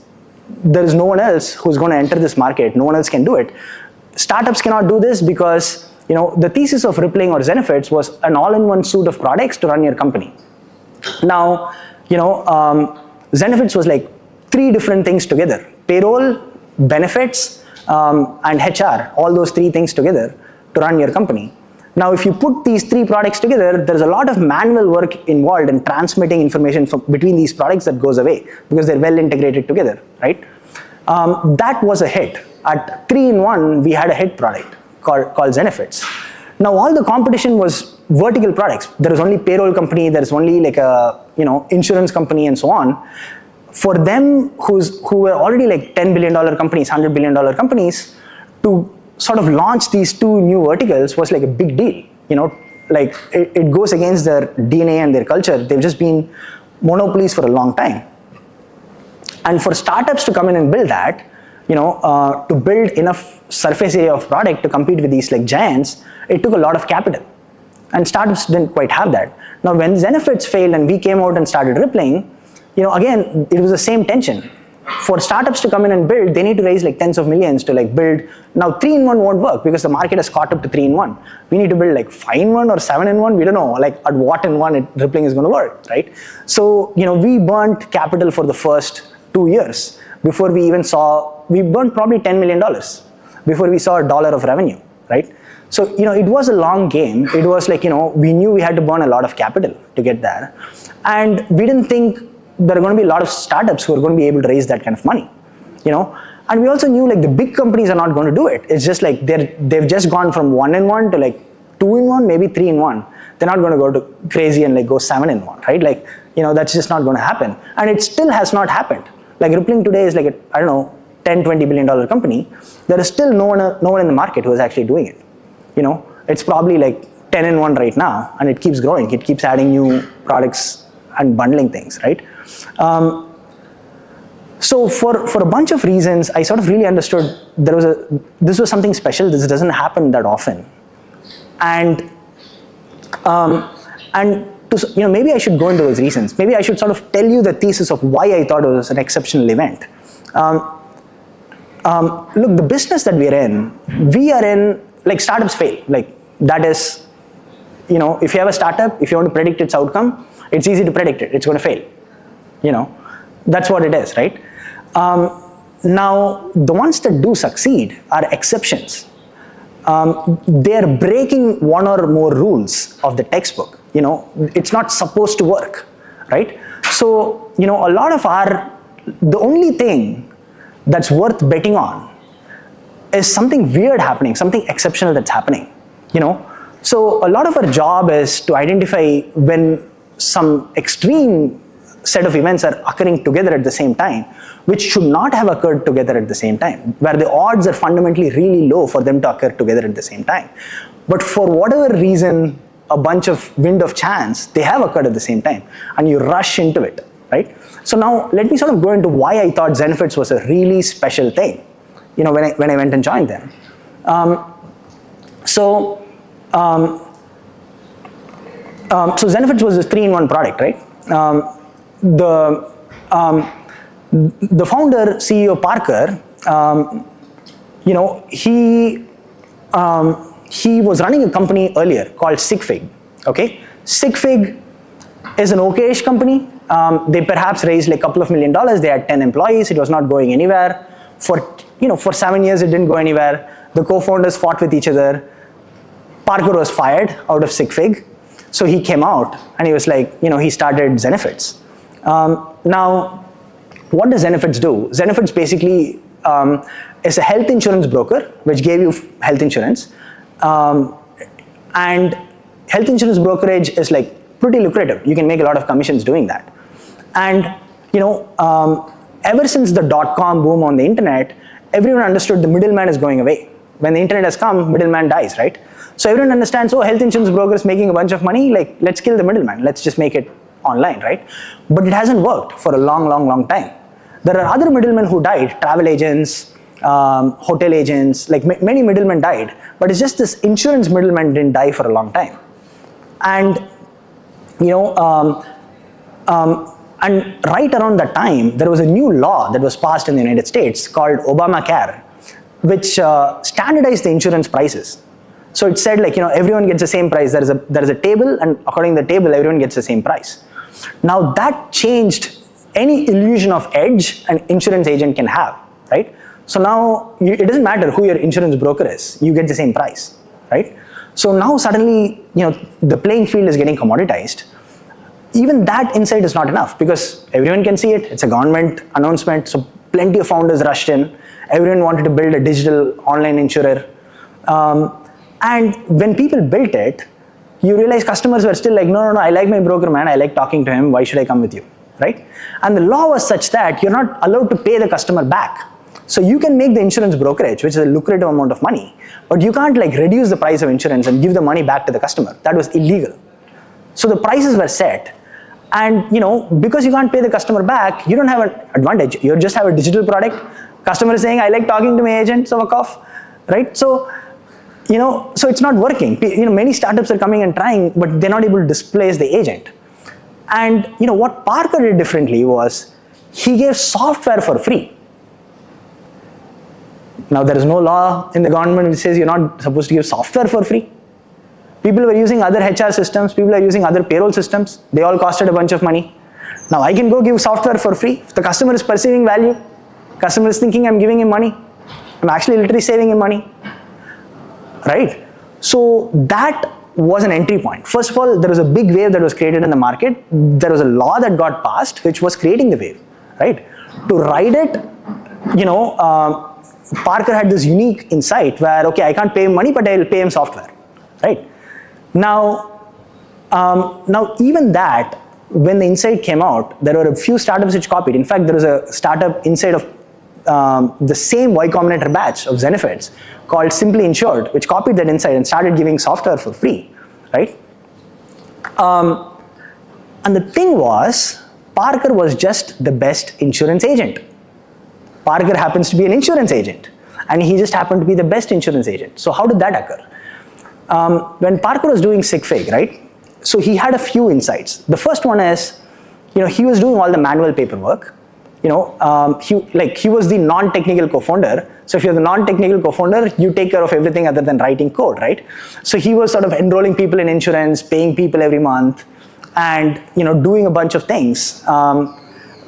there is no one else who's going to enter this market. No one else can do it. Startups cannot do this because, the thesis of Rippling or Zenefits was an all-in-one suite of products to run your company. Now, Zenefits was like 3 different things together: payroll, benefits, and HR, all those 3 things together to run your company. Now, if you put these 3 products together, there's a lot of manual work involved in transmitting information between these products that goes away because they're well integrated together, right? That was a hit. At 3-in-1, we had a hit product called Zenefits. Now, all the competition was vertical products. There was only payroll company, there's only like a insurance company and so on. For them who were already like $10 billion companies, $100 billion companies, to sort of launch these 2 new verticals was like a big deal. Like it goes against their DNA and their culture. They've just been monopolies for a long time. And for startups to come in and build that, to build enough surface area of product to compete with these like giants, it took a lot of capital. And startups didn't quite have that. Now, when Zenefits failed and we came out and started Rippling, again, it was the same tension. For startups to come in and build, they need to raise like tens of millions to like build. Now, 3-in-1 won't work because the market has caught up to 3-in-1. We need to build like 5-in-1 or 7-in-1. We don't know like at what in one Rippling is going to work, right? So, we burnt capital for the first 2 years before we burnt probably $10 million before we saw $1 of revenue, right? So, it was a long game. It was like, we knew we had to burn a lot of capital to get there. And we didn't think there are going to be a lot of startups who are going to be able to raise that kind of money, And we also knew like the big companies are not going to do it. It's just like they've just gone from 1-in-1 to like 2-in-1, maybe 3-in-1. They're not going to go to crazy and like go 7-in-1, right? Like, that's just not going to happen. And it still has not happened. Like Rippling today is like a, I don't know, $10, $20 billion company. There is still no one in the market who is actually doing it. It's probably like 10-in-1 right now, and it keeps growing. It keeps adding new products and bundling things, right? So for a bunch of reasons, I sort of really understood this was something special. This doesn't happen that often. And maybe I should go into those reasons. Maybe I should sort of tell you the thesis of why I thought it was an exceptional event. Look, the business that we are in, like startups fail. Like that is, if you have a startup, if you want to predict its outcome, it's easy to predict it. It's going to fail. That's what it is, right? Now, the ones that do succeed are exceptions. They're breaking one or more rules of the textbook. It's not supposed to work, right? So, a lot of the only thing that's worth betting on is something weird happening, something exceptional that's happening. So a lot of our job is to identify when some extreme set of events are occurring together at the same time, which should not have occurred together at the same time, where the odds are fundamentally really low for them to occur together at the same time. But for whatever reason, a bunch of wind of chance, they have occurred at the same time, and you rush into it, right? So now let me sort of go into why I thought Zenefits was a really special thing, when I went and joined them. So Zenefits was this 3-in-1 product, right? The founder, CEO Parker, he was running a company earlier called SigFig. Okay, SigFig is an okayish company. They perhaps raised like a couple of $1 million. They had 10 employees. It was not going anywhere. For 7 years, it didn't go anywhere. The co-founders fought with each other. Parker was fired out of SigFig. So he came out and he was like, he started Zenefits. Now, what does Zenefits do? Zenefits basically is a health insurance broker, which gave you health insurance. And health insurance brokerage is like pretty lucrative. You can make a lot of commissions doing that. And, ever since the .com boom on the internet, everyone understood the middleman is going away. When the internet has come, middleman dies, right? So everyone understands, health insurance broker is making a bunch of money, like let's kill the middleman, let's just make it online, right? But it hasn't worked for a long time. There are other middlemen who died, travel agents, hotel agents, like many middlemen died, but it's just this insurance middleman didn't die for a long time. And, and right around that time, there was a new law that was passed in the United States called Obamacare, which standardized the insurance prices. So it said like, everyone gets the same price. There is a table, and according to the table, everyone gets the same price. Now that changed any illusion of edge an insurance agent can have, right? So now it doesn't matter who your insurance broker is, you get the same price, right? So now suddenly, the playing field is getting commoditized. Even that insight is not enough because everyone can see it. It's a government announcement, so plenty of founders rushed in. Everyone wanted to build a digital online insurer. And when people built it, you realize customers were still like, no, I like my broker, man. I like talking to him. Why should I come with you, right? And the law was such that you're not allowed to pay the customer back. So you can make the insurance brokerage, which is a lucrative amount of money, but you can't like reduce the price of insurance and give the money back to the customer. That was illegal. So the prices were set. And because you can't pay the customer back, you don't have an advantage. You just have a digital product. Customer is saying, I like talking to my agent, so fuck off, right? So it's not working. Many startups are coming and trying, but they're not able to displace the agent. And what Parker did differently was he gave software for free. Now there is no law in the government which says you're not supposed to give software for free. People were using other HR systems, people are using other payroll systems. They all costed a bunch of money. Now I can go give software for free. If the customer is perceiving value, customer is thinking I'm giving him money, I'm actually literally saving him money. Right? So that was an entry point. First of all, there was a big wave that was created in the market. There was a law that got passed which was creating the wave, right? To ride it, Parker had this unique insight where, okay, I can't pay him money, but I'll pay him software, right? Now even that, when the insight came out, there were a few startups which copied. In fact, there was a startup inside of the same Y Combinator batch of Zenefits called Simply Insured, which copied that insight and started giving software for free, right? And the thing was, Parker was just the best insurance agent. Parker happens to be an insurance agent, and he just happened to be the best insurance agent. So how did that occur? When Parker was doing SigFig, right? So he had a few insights. The first one is, he was doing all the manual paperwork. He was the non-technical co-founder. So if you're the non-technical co-founder, you take care of everything other than writing code, right? So he was sort of enrolling people in insurance, paying people every month, and doing a bunch of things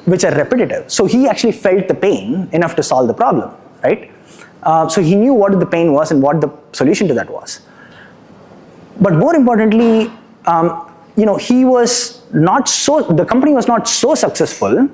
which are repetitive. So he actually felt the pain enough to solve the problem, right? So he knew what the pain was and what the solution to that was. But more importantly, the company was not so successful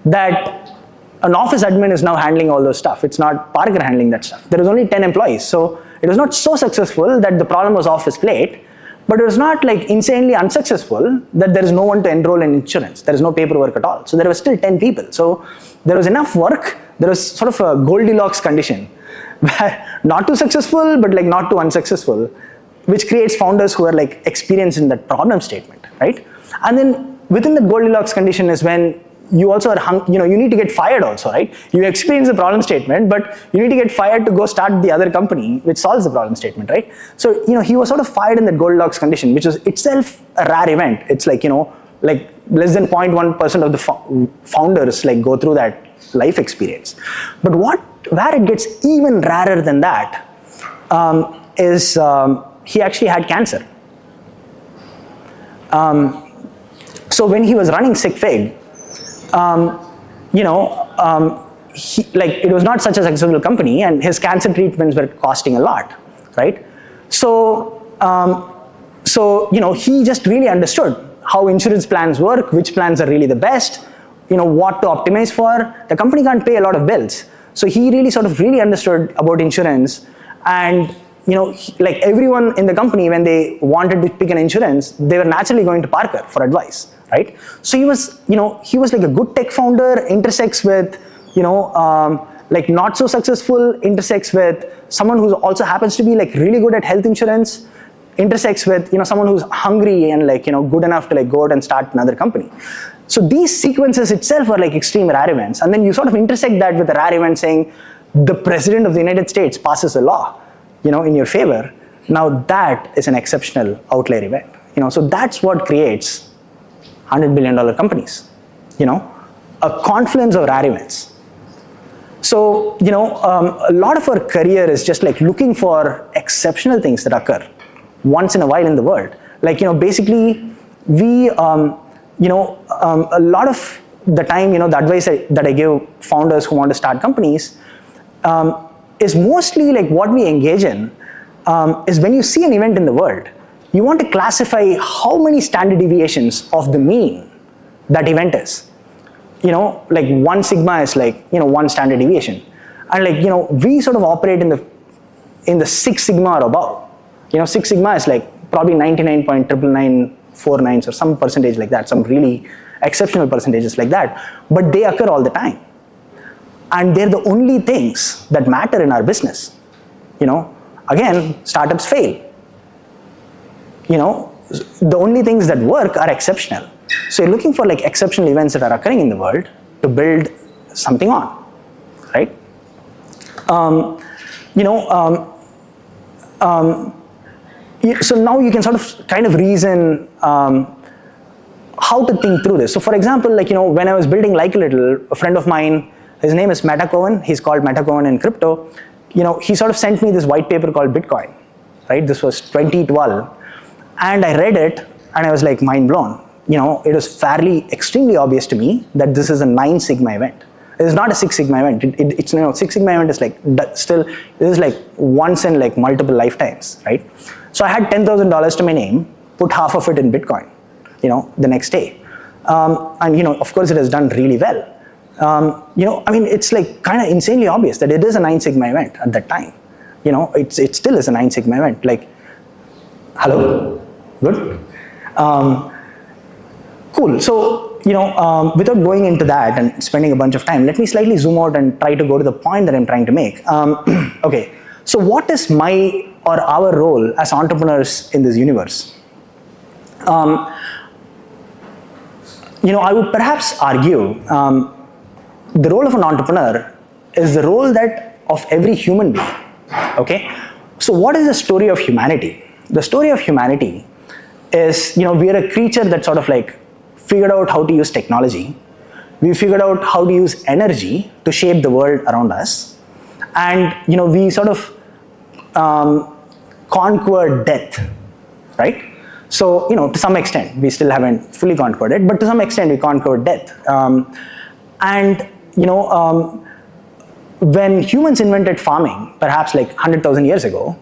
that an office admin is now handling all those stuff. It's not Parker handling that stuff. There was only 10 employees. So it was not so successful that the problem was off his plate, but it was not like insanely unsuccessful that there is no one to enroll in insurance. There is no paperwork at all. So there were still 10 people. So there was enough work. There was sort of a Goldilocks condition where not too successful, but like not too unsuccessful, which creates founders who are like experienced in that problem statement, right? And then within the Goldilocks condition is when you also are, you need to get fired also, right? You experience the problem statement, but you need to get fired to go start the other company which solves the problem statement, right? So, he was sort of fired in that Goldilocks condition, which was itself a rare event. It's like, like less than 0.1% of the founders like go through that life experience. But where it gets even rarer than that is he actually had cancer. So when he was running SigFig, it was not such a successful company, and his cancer treatments were costing a lot, right? So, he just really understood how insurance plans work, which plans are really the best, what to optimize for. The company can't pay a lot of bills. So he really understood about insurance, and like everyone in the company, when they wanted to pick an insurance, they were naturally going to Parker for advice, right? So he was like a good tech founder, intersects with, like not so successful, intersects with someone who also happens to be like really good at health insurance, intersects with, someone who's hungry and like, good enough to like go out and start another company. So these sequences itself are like extreme rare events. And then you sort of intersect that with a rare event saying the president of the United States passes a law, in your favor. Now that is an exceptional outlier event. So that's what creates $100 billion companies, a confluence of rare events. So, a lot of our career is just like looking for exceptional things that occur once in a while in the world. Like, basically we, a lot of the time, the advice that I give founders who want to start companies is mostly like what we engage in is when you see an event in the world, you want to classify how many standard deviations of the mean that event is. Like 1 sigma is like, 1 standard deviation. And like, we sort of operate in the 6 sigma or above. 6 sigma is like probably 99.99949 or some percentage like that, some really exceptional percentages like that, but they occur all the time. And they're the only things that matter in our business. Again, startups fail. The only things that work are exceptional. So you're looking for like exceptional events that are occurring in the world to build something on, right? So now you can sort of kind of reason how to think through this. So for example, like, when I was building Like a Little, a friend of mine, his name is Meta Cohen, he's called Meta Cohen in crypto, he sort of sent me this white paper called Bitcoin, right? This was 2012. And I read it and I was like mind blown. It was extremely obvious to me that this is a 9 sigma event. It is not a 6 sigma event. It's 6 sigma event is like still, this is like once in like multiple lifetimes, right? So I had $10,000 to my name, put half of it in Bitcoin, the next day. And of course it has done really well. It's like kind of insanely obvious that it is a 9 sigma event at that time. It still is a 9 sigma event. Like, hello, good. Cool. So, without going into that and spending a bunch of time, let me slightly zoom out and try to go to the point that I'm trying to make. Okay. So what is my or our role as entrepreneurs in this universe? I would perhaps argue the role of an entrepreneur is the role of every human being. Okay. So what is the story of humanity? The story of humanity is, we are a creature that sort of like figured out how to use technology. We figured out how to use energy to shape the world around us. And, we sort of conquered death, right? So, to some extent, we still haven't fully conquered it, but to some extent we conquered death. When humans invented farming, perhaps like 100,000 years ago,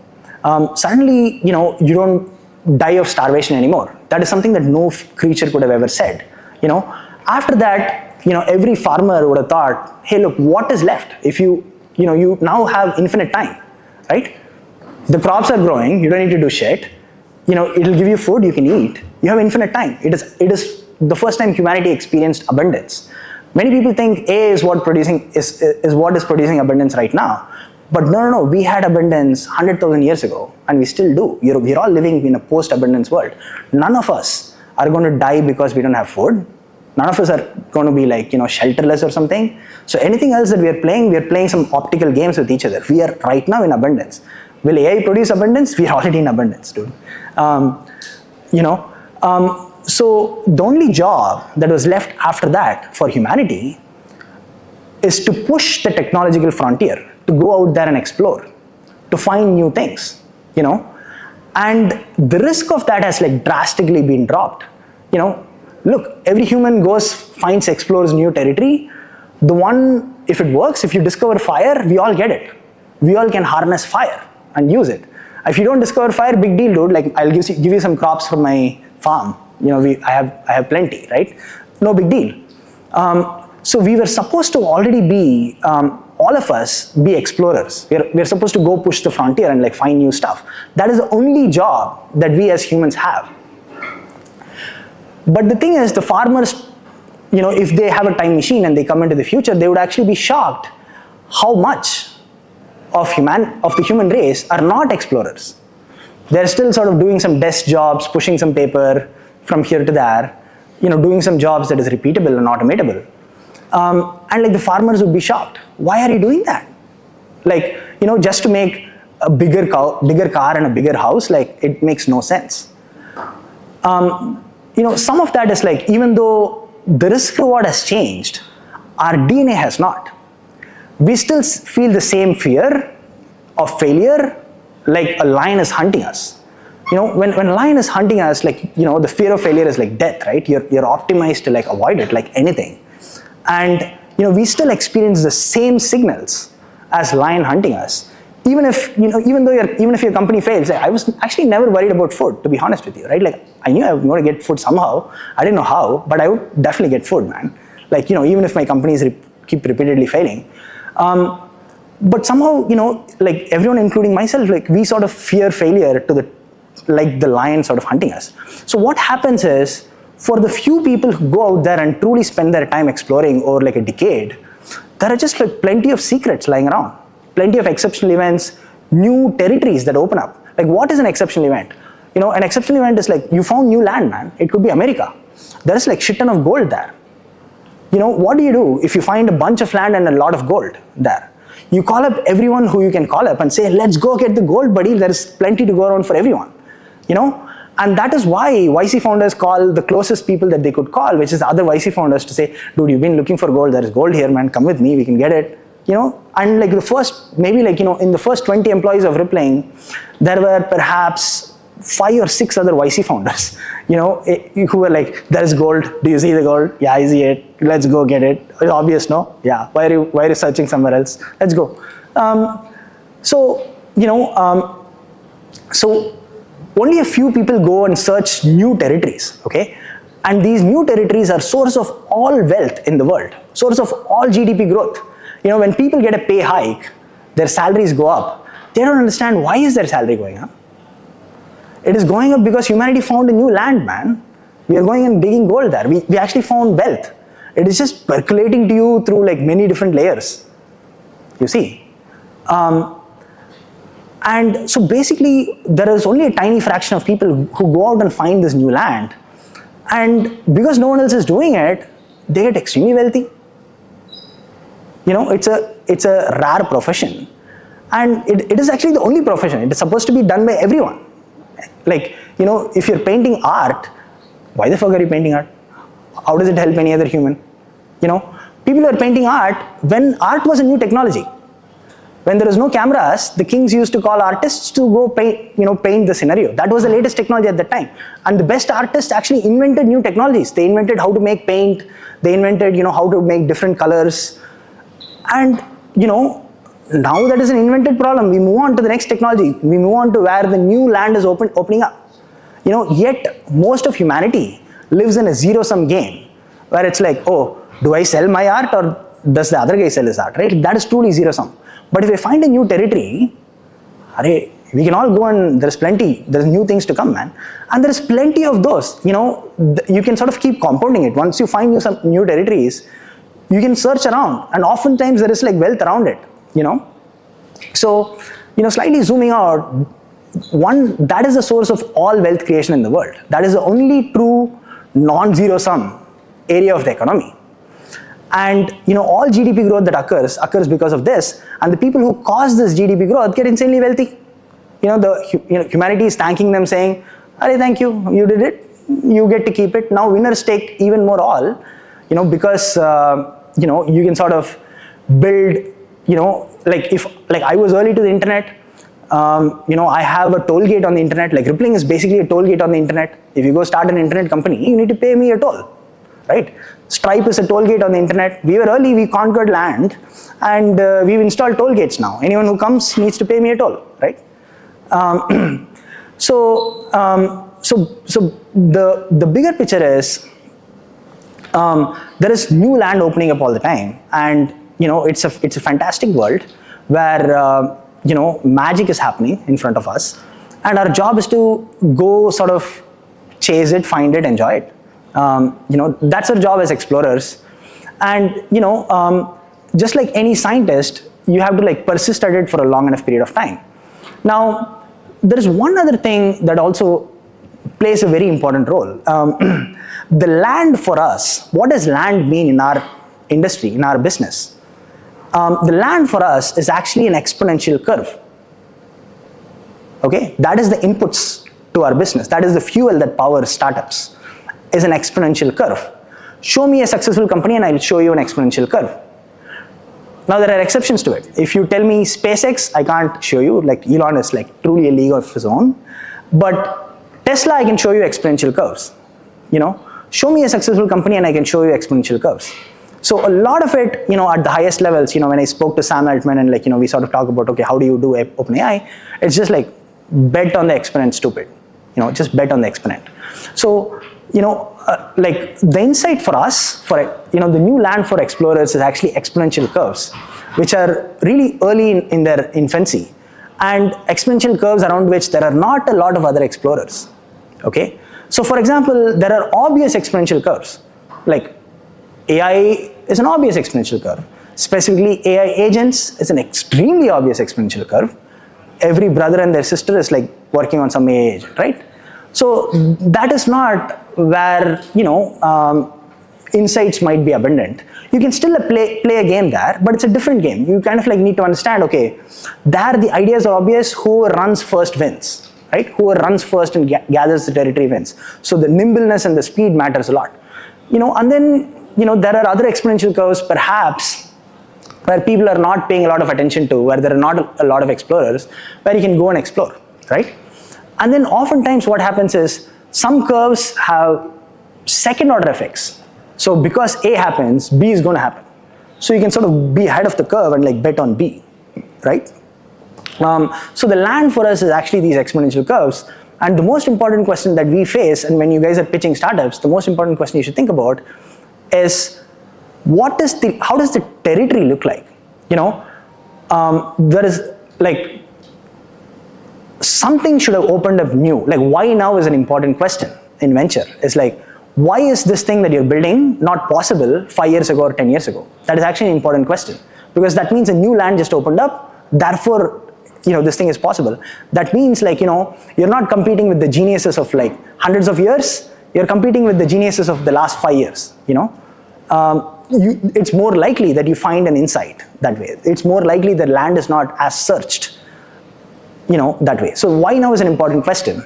suddenly, you don't die of starvation anymore. That is something that no creature could have ever said. After that, every farmer would have thought, hey, look, what is left if you now have infinite time, right? The crops are growing, you don't need to do shit. It'll give you food, you can eat. You have infinite time. It is the first time humanity experienced abundance. Many people think A is what is producing abundance right now. But no, we had abundance 100,000 years ago, and we still do. We're all living in a post-abundance world. None of us are going to die because we don't have food. None of us are going to be shelterless or something. So anything else that we are playing some optical games with each other. We are right now in abundance. Will AI produce abundance? We are already in abundance, dude. So the only job that was left after that for humanity is to push the technological frontier, to go out there and explore, to find new things, and the risk of that has drastically been dropped. Look, every human finds, explores new territory. If it works, if you discover fire, we all get it. We all can harness fire and use it. If you don't discover fire, big deal, dude. I'll give you some crops from my farm. I have plenty, right? No big deal. So we were supposed to already be, all of us, be explorers. We're supposed to go push the frontier and find new stuff. That is the only job that we as humans have. But the thing is, the farmers, if they have a time machine and they come into the future, they would actually be shocked how much of the human race are not explorers. They're still sort of doing some desk jobs, pushing some paper from here to there, doing some jobs that is repeatable and automatable. And the farmers would be shocked. Why are you doing that? Just to make a bigger car and a bigger house, it makes no sense. Some of that is even though the risk reward has changed, our DNA has not. We still feel the same fear of failure, a lion is hunting us. When a lion is hunting us, the fear of failure is like death, right? You're optimized to avoid it like anything. And we still experience the same signals as lion hunting us. Even if your company fails, I was actually never worried about food, to be honest with you, right? I knew I was going to get food somehow. I didn't know how, but I would definitely get food, man. Even if my companies keep repeatedly failing. But somehow, everyone, including myself, we sort of fear failure to the lion sort of hunting us. So what happens is, for the few people who go out there and truly spend their time exploring over a decade, there are just plenty of secrets lying around. Plenty of exceptional events, new territories that open up. What is an exceptional event? An exceptional event is you found new land, man. It could be America. There is shit ton of gold there. What do you do if you find a bunch of land and a lot of gold there? You call up everyone who you can call up and say, let's go get the gold, buddy. There's plenty to go around for everyone. And that is why YC founders call the closest people that they could call, which is other YC founders, to say, dude, you've been looking for gold. There is gold here, man. Come with me. We can get it. And the first, maybe in the first 20 employees of Rippling, there were perhaps 5 or 6 other YC founders, who were there is gold. Do you see the gold? Yeah, I see it. Let's go get it. It's obvious, no? Yeah. Why are you searching somewhere else? Let's go. So only a few people go and search new territories, okay? And these new territories are source of all wealth in the world, source of all GDP growth. When people get a pay hike, their salaries go up. They don't understand, why is their salary going up? It is going up because humanity found a new land, man. We are going and digging gold there. We actually found wealth. It is just percolating to you through many different layers. You see? And so basically, there is only a tiny fraction of people who go out and find this new land. And because no one else is doing it, they get extremely wealthy. It's a rare profession. And it is actually the only profession. It is supposed to be done by everyone. If you're painting art, why the fuck are you painting art? How does it help any other human? People are painting art when art was a new technology. When there was no cameras, the kings used to call artists to go paint the scenario. That was the latest technology at that time. And the best artists actually invented new technologies. They invented how to make paint. They invented, how to make different colors. And, now that is an invented problem. We move on to the next technology. We move on to where the new land is opening up. Yet most of humanity lives in a zero-sum game where it's oh, do I sell my art or does the other guy sell his art, right? That is truly zero-sum. But if I find a new territory, we can all go, and there's new things to come, man. And there's plenty of those, you can sort of keep compounding it. Once you find some new territories, you can search around, and oftentimes there is like wealth around it, So, slightly zooming out, one, that is the source of all wealth creation in the world. That is the only true non-zero sum area of the economy. And all GDP growth that occurs because of this, and the people who cause this GDP growth get insanely wealthy. Humanity is thanking them, saying, "Arey, thank you, you did it, you get to keep it." Now winners take even more all, because you can sort of build, like I was early to the internet. I have a toll gate on the internet. Like Rippling is basically a toll gate on the internet. If you go start an internet company, you need to pay me a toll, right? Stripe is a toll gate on the internet. We were early, we conquered land, and we've installed toll gates now. Anyone who comes needs to pay me a toll, right? So the bigger picture is there is new land opening up all the time, and it's a fantastic world where magic is happening in front of us, and our job is to go sort of chase it, find it, enjoy it. That's our job as explorers. And just like any scientist, you have to like persist at it for a long enough period of time. Now there is one other thing that also plays a very important role. The land for us, what does land mean in our industry, in our business? The land for us is actually an exponential curve. Okay, that is the inputs to our business. That is the fuel that powers startups, is an exponential curve. Show me a successful company and I will show you an exponential curve. Now there are exceptions to it. If you tell me SpaceX, I can't show you. Like Elon is like truly a league of his own. But Tesla, I can show you exponential curves. Show me a successful company and I can show you exponential curves. So a lot of it, at the highest levels, when I spoke to Sam Altman and we sort of talk about, okay, how do you do OpenAI? It's just like bet on the exponent, stupid. Just bet on the exponent. So, like the insight for us, the new land for explorers is actually exponential curves, which are really early in their infancy, and exponential curves around which there are not a lot of other explorers. Okay. So for example, there are obvious exponential curves, like AI is an obvious exponential curve. Specifically, AI agents is an extremely obvious exponential curve. Every brother and their sister is like working on some AI agent, right? So that is not where insights might be abundant. You can still play a game there, but it's a different game. You kind of like need to understand, okay, there the ideas are obvious. Who runs first wins, right? Who runs first and gathers the territory wins. So the nimbleness and the speed matters a lot. And then there are other exponential curves, perhaps, where people are not paying a lot of attention to, where there are not a lot of explorers, where you can go and explore, right? And then oftentimes what happens is some curves have second order effects. So because A happens, B is going to happen. So you can sort of be ahead of the curve and like bet on B, right? So the land for us is actually these exponential curves. And the most important question that we face, and when you guys are pitching startups, the most important question you should think about is how does the territory look like? There is like something should have opened up new. Like why now is an important question in venture. It's like, why is this thing that you're building not possible 5 years ago or 10 years ago? That is actually an important question, because that means a new land just opened up. Therefore, this thing is possible. That means like, you're not competing with the geniuses of like hundreds of years. You're competing with the geniuses of the last 5 years, it's more likely that you find an insight that way. It's more likely that land is not as searched, that way. So why now is an important question.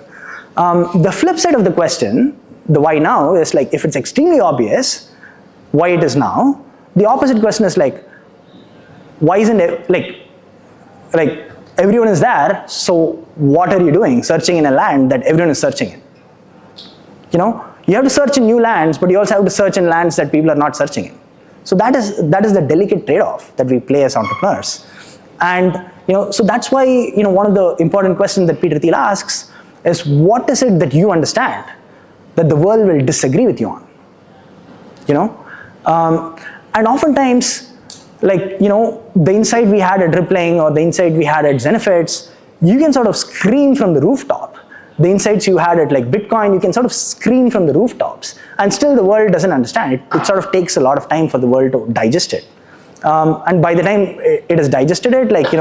The flip side of the question, the why now, is like, if it's extremely obvious why it is now, the opposite question is like, why isn't it like everyone is there, so what are you doing searching in a land that everyone is searching in? You have to search in new lands, but you also have to search in lands that people are not searching in. So that is the delicate trade-off that we play as entrepreneurs. And so that's why one of the important questions that Peter Thiel asks is, what is it that you understand that the world will disagree with you on? And oftentimes, like the insight we had at Rippling or the insight we had at Zenefits, you can sort of scream from the rooftop. The insights you had at like Bitcoin, you can sort of scream from the rooftops, and still the world doesn't understand it. It sort of takes a lot of time for the world to digest it. And by the time it has digested it, like,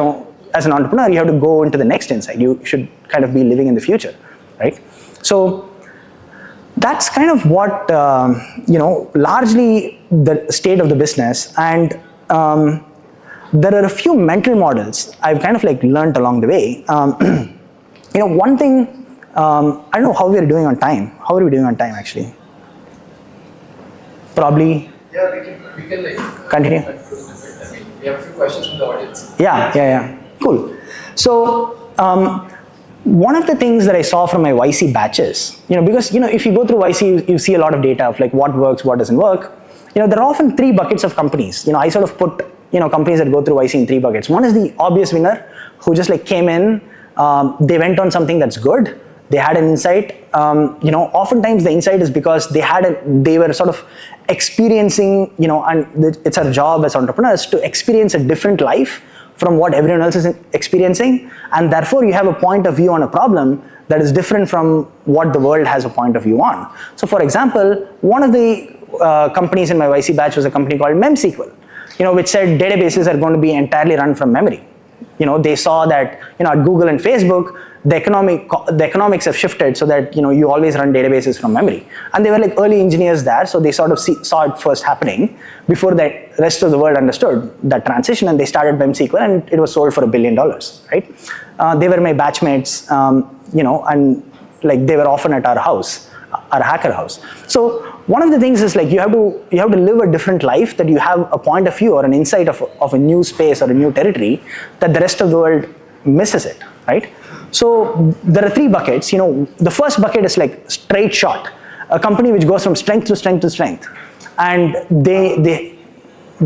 as an entrepreneur, you have to go into the next insight. You should kind of be living in the future, right? So that's kind of what, largely the state of the business. And there are a few mental models I've kind of like learned along the way. One thing, I don't know how we're doing on time. How are we doing on time, actually? Probably. Yeah, we can like continue. We have a few questions from the audience. Yeah. Cool. So one of the things that I saw from my YC batches, because if you go through YC, you see a lot of data of like what works, what doesn't work. There are often 3 buckets of companies. I sort of put companies that go through YC in 3 buckets. One is the obvious winner who just like came in, they went on something that's good. They had an insight. Oftentimes the insight is because they were sort of experiencing, and it's our job as entrepreneurs to experience a different life from what everyone else is experiencing, and therefore you have a point of view on a problem that is different from what the world has a point of view on. So for example, one of the companies in my YC batch was a company called MemSQL, which said databases are going to be entirely run from memory. They saw that at Google and Facebook, the economics have shifted so that you always run databases from memory, and they were like early engineers there, so they sort of saw it first happening before the rest of the world understood that transition, and they started MemSQL, and it was sold for $1 billion, right? They were my batchmates, and like they were often at our house, our hacker house. So one of the things is like you have to live a different life, that you have a point of view or an insight of a new space or a new territory that the rest of the world misses it, right? So there are 3 buckets. The first bucket is like straight shot, a company which goes from strength to strength to strength, and they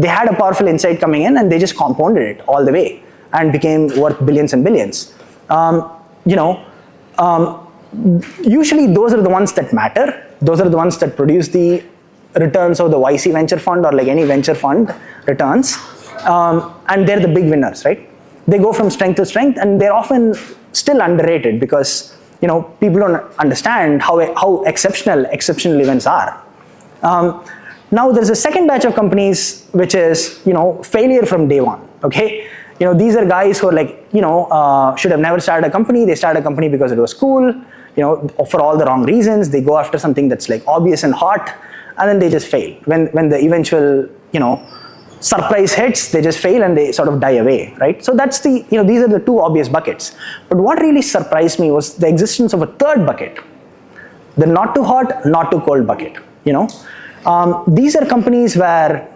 had a powerful insight coming in, and they just compounded it all the way and became worth billions and billions. Usually those are the ones that matter. Those are the ones that produce the returns of the YC venture fund or like any venture fund returns, and they're the big winners, right? They go from strength to strength, and they're often still underrated because people don't understand how exceptional events are. Now there's a second batch of companies which is failure from day one. Okay, these are guys who are like should have never started a company. They started a company because it was cool, for all the wrong reasons. They go after something that's like obvious and hot, and then they just fail. When the eventual surprise hits, they just fail and they sort of die away, right? So that's these are the 2 obvious buckets. But what really surprised me was the existence of a third bucket, the not too hot, not too cold bucket. These are companies where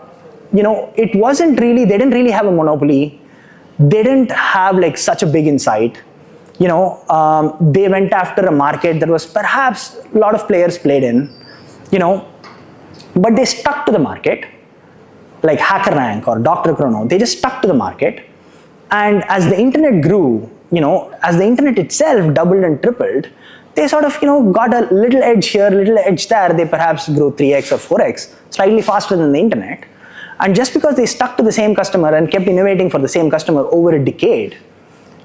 it wasn't really, they didn't really have a monopoly. They didn't have like such a big insight. They went after a market that was perhaps a lot of players played in, but they stuck to the market. Like HackerRank or Dr. Chrono, they just stuck to the market. And as the internet grew, as the internet itself doubled and tripled, they sort of, got a little edge here, little edge there. They perhaps grew 3x or 4x, slightly faster than the internet. And just because they stuck to the same customer and kept innovating for the same customer over a decade,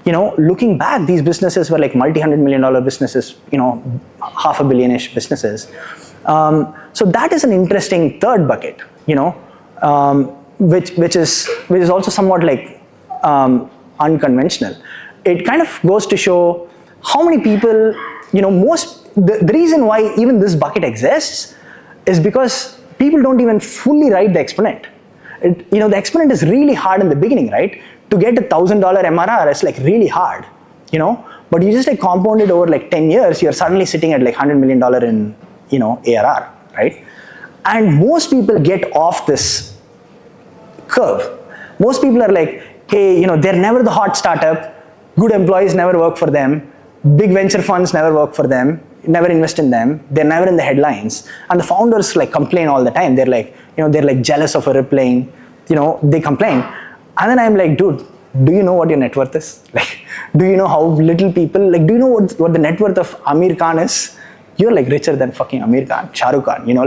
looking back, these businesses were like multi-$100 million businesses, $500 million-ish businesses. So that is an interesting third bucket, which is also somewhat like unconventional. It kind of goes to show how many people, the reason why even this bucket exists is because people don't even fully write the exponent. The exponent is really hard in the beginning, right? To get $1,000 MRR is like really hard, but you just like compound it over like 10 years, you're suddenly sitting at like $100 million in, ARR, right? And most people get off this curve. Most people are like, hey, they're never the hot startup, good employees never work for them, big venture funds never work for them, never invest in them, they're never in the headlines, and the founders like complain all the time. They're like, they're like jealous of a Rippling, they complain. And then I'm like, dude, do you know what your net worth is? Like, do you know how little people, like, do you know what the net worth of Amir Khan is? You're like richer than fucking Amir Khan, Shah Rukh Khan, and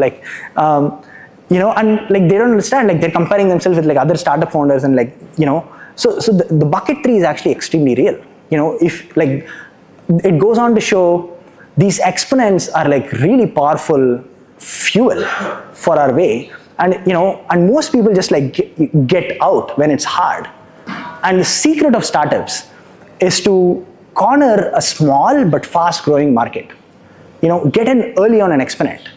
like they don't understand, like they're comparing themselves with like other startup founders and like, so the bucket 3 is actually extremely real, if like, it goes on to show these exponents are like really powerful fuel for our way, and and most people just like get out when it's hard. And the secret of startups is to corner a small but fast growing market. Get in early on an exponent,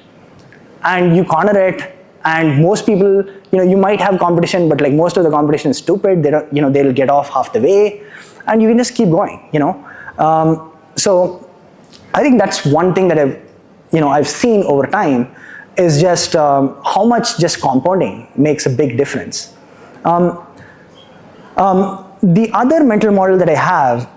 and you corner it, and most people, you might have competition, but like most of the competition is stupid. They don't, they'll get off half the way, and you can just keep going. So I think that's one thing that I've seen over time, is just how much just compounding makes a big difference. The other mental model that I have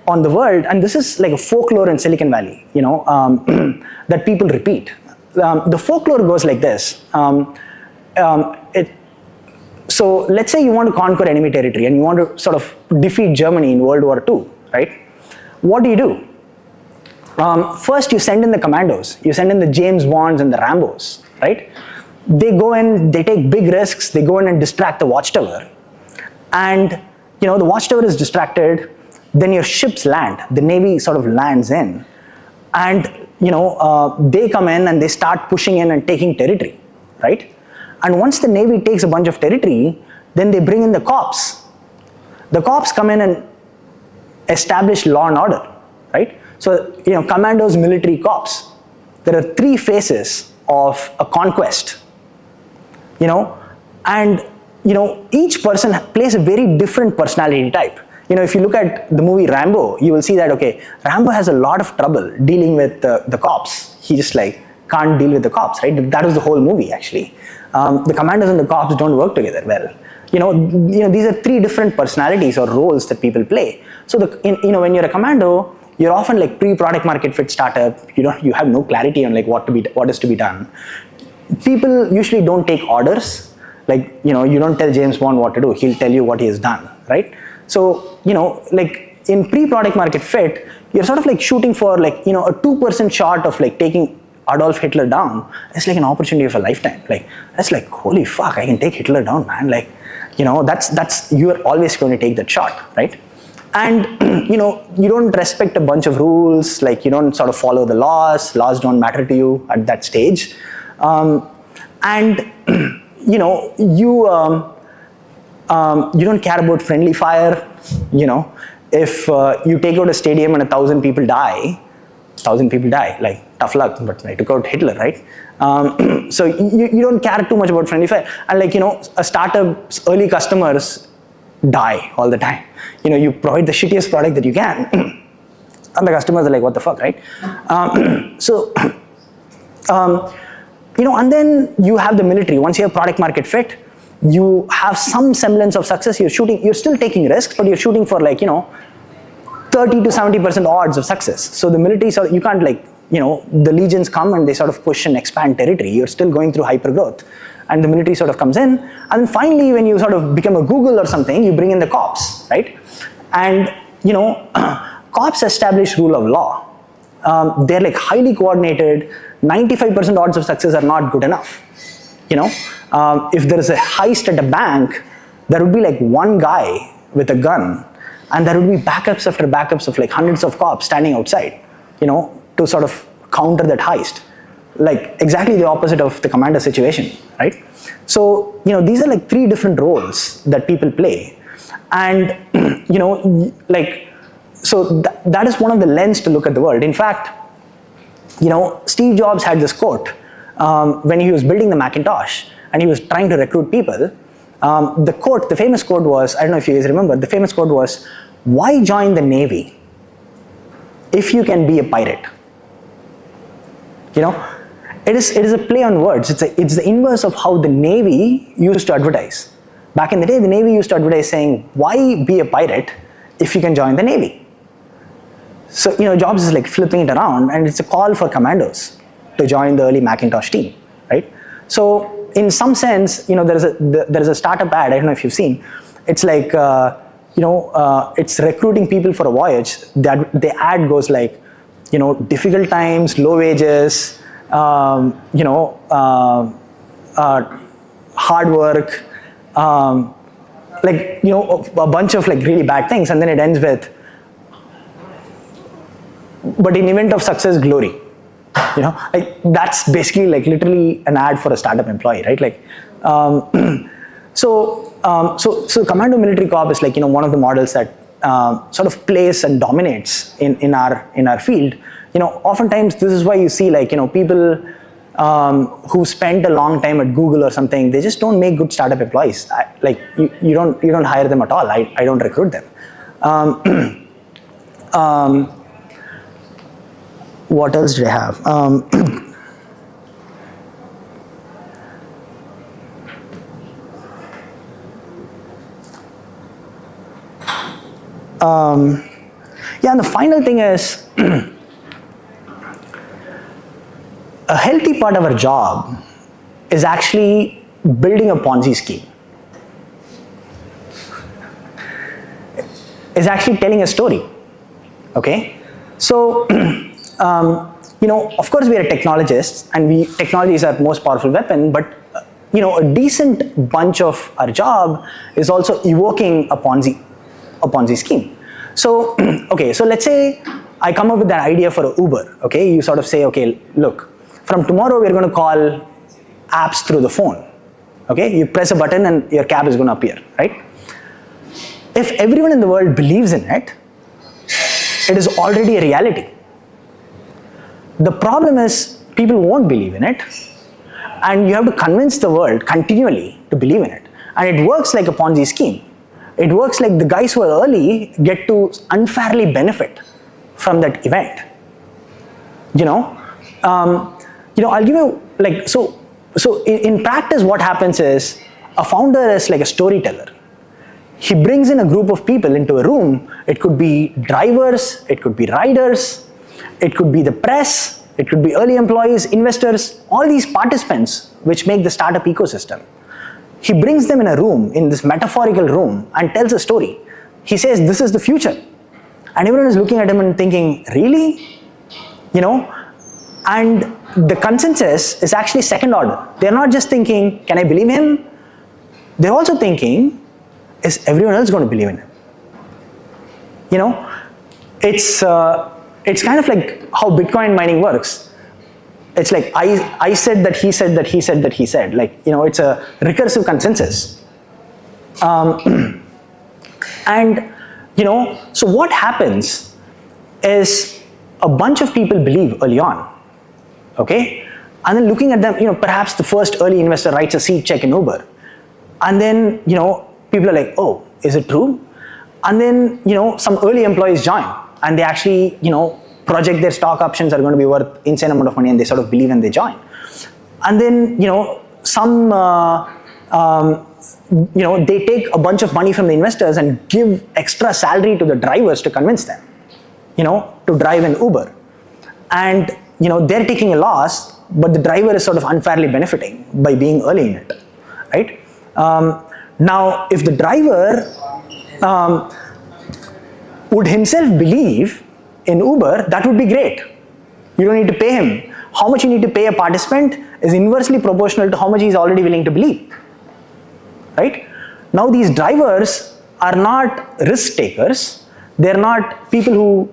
on the world, and this is like a folklore in Silicon Valley, that people repeat. The folklore goes like this. So let's say you want to conquer enemy territory and you want to sort of defeat Germany in World War II, right? What do? First, you send in the commandos. You send in the James Bonds and the Rambos, right? They go in, they take big risks. They go in and distract the watchtower. And the watchtower is distracted. Then your ships land. The Navy sort of lands in. And they come in and they start pushing in and taking territory, right? And once the Navy takes a bunch of territory, then they bring in the cops. The cops come in and establish law and order, right? So, commandos, military, cops. There are three phases of a conquest, and, each person plays a very different personality type. If you look at the movie Rambo, you will see that, okay, Rambo has a lot of trouble dealing with the cops. He just like can't deal with the cops, right? That was the whole movie, actually. The commandos and the cops don't work together well. These are three different personalities or roles that people play. So when you're a commando, you're often like pre-product market fit startup. You have no clarity on like what is to be done. People usually don't take orders. Like, you don't tell James Bond what to do. He'll tell you what he has done, right? So, like in pre-product market fit, you're sort of like shooting for like, a 2% shot of like taking Adolf Hitler down. It's like an opportunity of a lifetime. Like, that's like, holy fuck, I can take Hitler down, man. Like, you're always going to take that shot, right? And, you don't respect a bunch of rules. Like, you don't sort of follow the laws. Laws don't matter to you at that stage. And, you don't care about friendly fire. If you take out a stadium and 1,000 people die, like tough luck, but I took out Hitler, right? So you don't care too much about friendly fire. And like, a startup's early customers die all the time. You provide the shittiest product that you can, and the customers are like, what the fuck, right? And then you have the military. Once you have product market fit, you have some semblance of success. You're still taking risks, but you're shooting for like, 30 to 70% odds of success. So the military, you can't like, the legions come and they sort of push and expand territory. You're still going through hyper growth. And the military sort of comes in. And then finally, when you sort of become a Google or something, you bring in the cops, right? And, cops establish rule of law. They're like highly coordinated. 95% odds of success are not good enough. If there is a heist at a bank, there would be like one guy with a gun, and there would be backups after backups of like hundreds of cops standing outside, to sort of counter that heist. Like exactly the opposite of the commander situation, right? So, these are like three different roles that people play. And, so that is one of the lens to look at the world. In fact, Steve Jobs had this quote when he was building the Macintosh and he was trying to recruit people. The famous quote was, I don't know if you guys remember, the famous quote was, why join the Navy if you can be a pirate? It is a play on words. It's the inverse of how the Navy used to advertise. Back in the day, the Navy used to advertise saying, why be a pirate if you can join the Navy? So, Jobs is like flipping it around, and it's a call for commandos to join the early Macintosh team, right? So, in some sense, there is a startup ad, I don't know if you've seen. It's like, it's recruiting people for a voyage. The ad goes like, difficult times, low wages, hard work, a bunch of like really bad things, and then it ends with, but in event of success, glory. Like that's basically like literally an ad for a startup employee, right? Like, so Commando Military Corp is like one of the models that sort of plays and dominates in our field. Oftentimes this is why you see like people who spent a long time at Google or something, they just don't make good startup employees. Like you don't hire them at all. I don't recruit them. What else did I have? Yeah, and the final thing is, a healthy part of our job is actually building a Ponzi scheme. Is actually telling a story. Okay, so of course we are technologists, and technology is our most powerful weapon. But a decent bunch of our job is also evoking a Ponzi scheme. So okay, so let's say I come up with an idea for a Uber. Okay, you sort of say, okay, look, from tomorrow we're going to call apps through the phone. Okay, you press a button and your cab is going to appear, right? If everyone in the world believes in it, it is already a reality. The problem is people won't believe in it, and you have to convince the world continually to believe in it. And it works like a Ponzi scheme. It works like the guys who are early get to unfairly benefit from that event. I'll give you like, so in practice what happens is a founder is like a storyteller. He brings in a group of people into a room. It could be drivers, it could be riders, it could be the press, it could be early employees, investors, all these participants which make the startup ecosystem. He brings them in a room, in this metaphorical room, and tells a story. He says, this is the future. And everyone is looking at him and thinking, really? And the consensus is actually second order. They're not just thinking, can I believe him? They're also thinking, is everyone else going to believe in him? It's kind of like how Bitcoin mining works. It's like I said that he said that he said that he said. Like it's a recursive consensus. And so what happens is a bunch of people believe early on. Okay, and then looking at them, perhaps the first early investor writes a seed check in Uber, and then people are like, oh, is it true? And then, some early employees join and they actually, project their stock options are going to be worth insane amount of money, and they sort of believe and they join. And then, some, they take a bunch of money from the investors and give extra salary to the drivers to convince them, to drive an Uber. And, they're taking a loss, but the driver is sort of unfairly benefiting by being early in it, right? Now, if the driver would himself believe in Uber, that would be great. You don't need to pay him. How much you need to pay a participant is inversely proportional to how much he's already willing to believe, right? Now, these drivers are not risk takers. They're not people who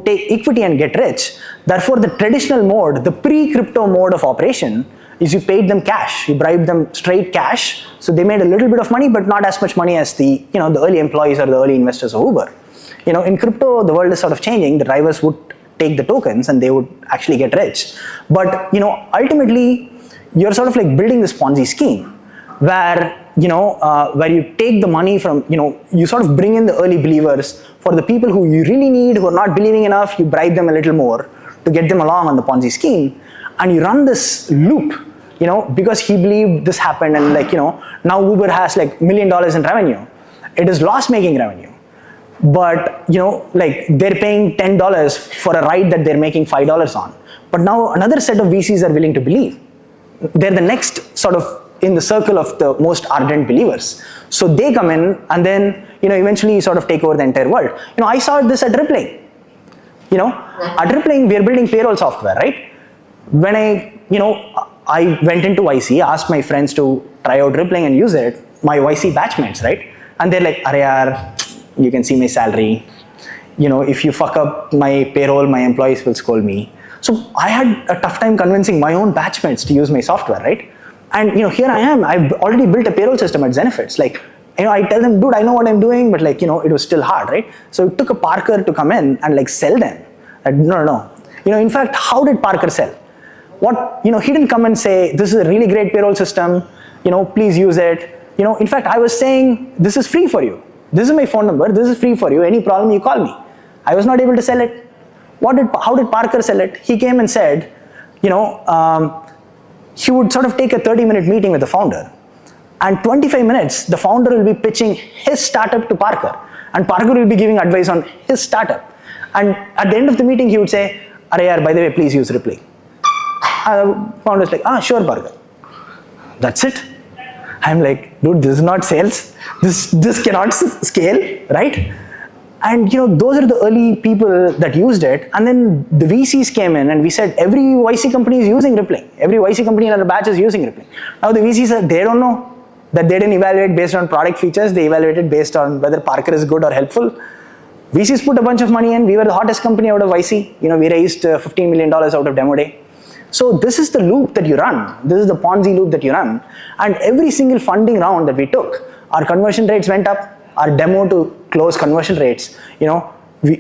take equity and get rich. Therefore, the traditional mode, the pre-crypto mode of operation, is you paid them cash, you bribed them straight cash, so they made a little bit of money, but not as much money as the early employees or the early investors of Uber. In crypto, the world is sort of changing. The drivers would take the tokens and they would actually get rich. But ultimately, you're sort of like building this Ponzi scheme where where you take the money from, you sort of bring in the early believers. For the people who you really need, who are not believing enough, you bribe them a little more to get them along on the Ponzi scheme, and you run this loop. Because he believed this happened, and now Uber has like $1 million in revenue. It is loss-making revenue, but they're paying $10 for a ride that they're making $5 on. But now another set of VCs are willing to believe. They're the next sort of in the circle of the most ardent believers. So they come in, and then eventually you sort of take over the entire world. I saw this at Rippling. At Rippling, we are building payroll software, right? When I went into YC, asked my friends to try out Rippling and use it, my YC batchmates, right? And they're like, "Arey yaar, you can see my salary. if you fuck up my payroll, my employees will scold me. So I had a tough time convincing my own batchmates to use my software, right? And here I am, I've already built a payroll system at Zenefits. Like, I tell them, dude, I know what I'm doing, but like, it was still hard, right? So it took a Parker to come in and like sell them. No. In fact, how did Parker sell? He didn't come and say, this is a really great payroll system, please use it. In fact, I was saying, this is free for you. This is my phone number, this is free for you. Any problem, you call me. I was not able to sell it. How did Parker sell it? He came and said, he would sort of take a 30-minute meeting with the founder. And 25 minutes, the founder will be pitching his startup to Parker. And Parker will be giving advice on his startup. And at the end of the meeting, he would say, "Arey yaar, by the way, please use Rippling." Founder's like, sure, Parker. That's it. I'm like, dude, this is not sales. This cannot scale, right? And those are the early people that used it. And then the VCs came in and we said, every YC company is using Rippling. Every YC company in our batch is using Rippling. Now the VCs said, they don't know that they didn't evaluate based on product features. They evaluated based on whether Parker is good or helpful. VCs put a bunch of money in. We were the hottest company out of YC. We raised $15 million out of demo day. So this is the loop that you run. This is the Ponzi loop that you run. And every single funding round that we took, our conversion rates went up. Our demo to close conversion rates,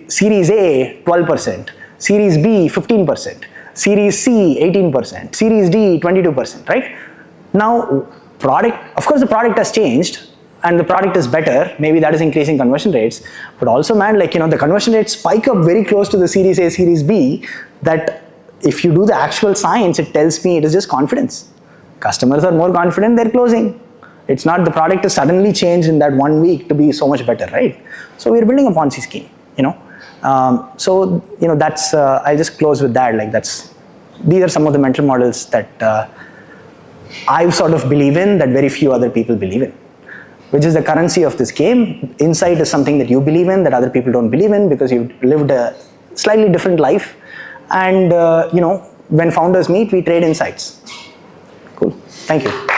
Series A, 12%, Series B, 15%, Series C, 18%, Series D, 22%, right? Now, of course the product has changed and the product is better. Maybe that is increasing conversion rates. But also, man, the conversion rates spike up very close to the Series A, Series B, that if you do the actual science, it tells me it is just confidence. Customers are more confident, they're closing. It's not the product has suddenly changed in that 1 week to be so much better, right? So we're building a Ponzi scheme, that's, I'll just close with that. These are some of the mental models that I sort of believe in, that very few other people believe in, which is the currency of this game. Insight is something that you believe in, that other people don't believe in, because you've lived a slightly different life. And, when founders meet, we trade insights. Cool. Thank you.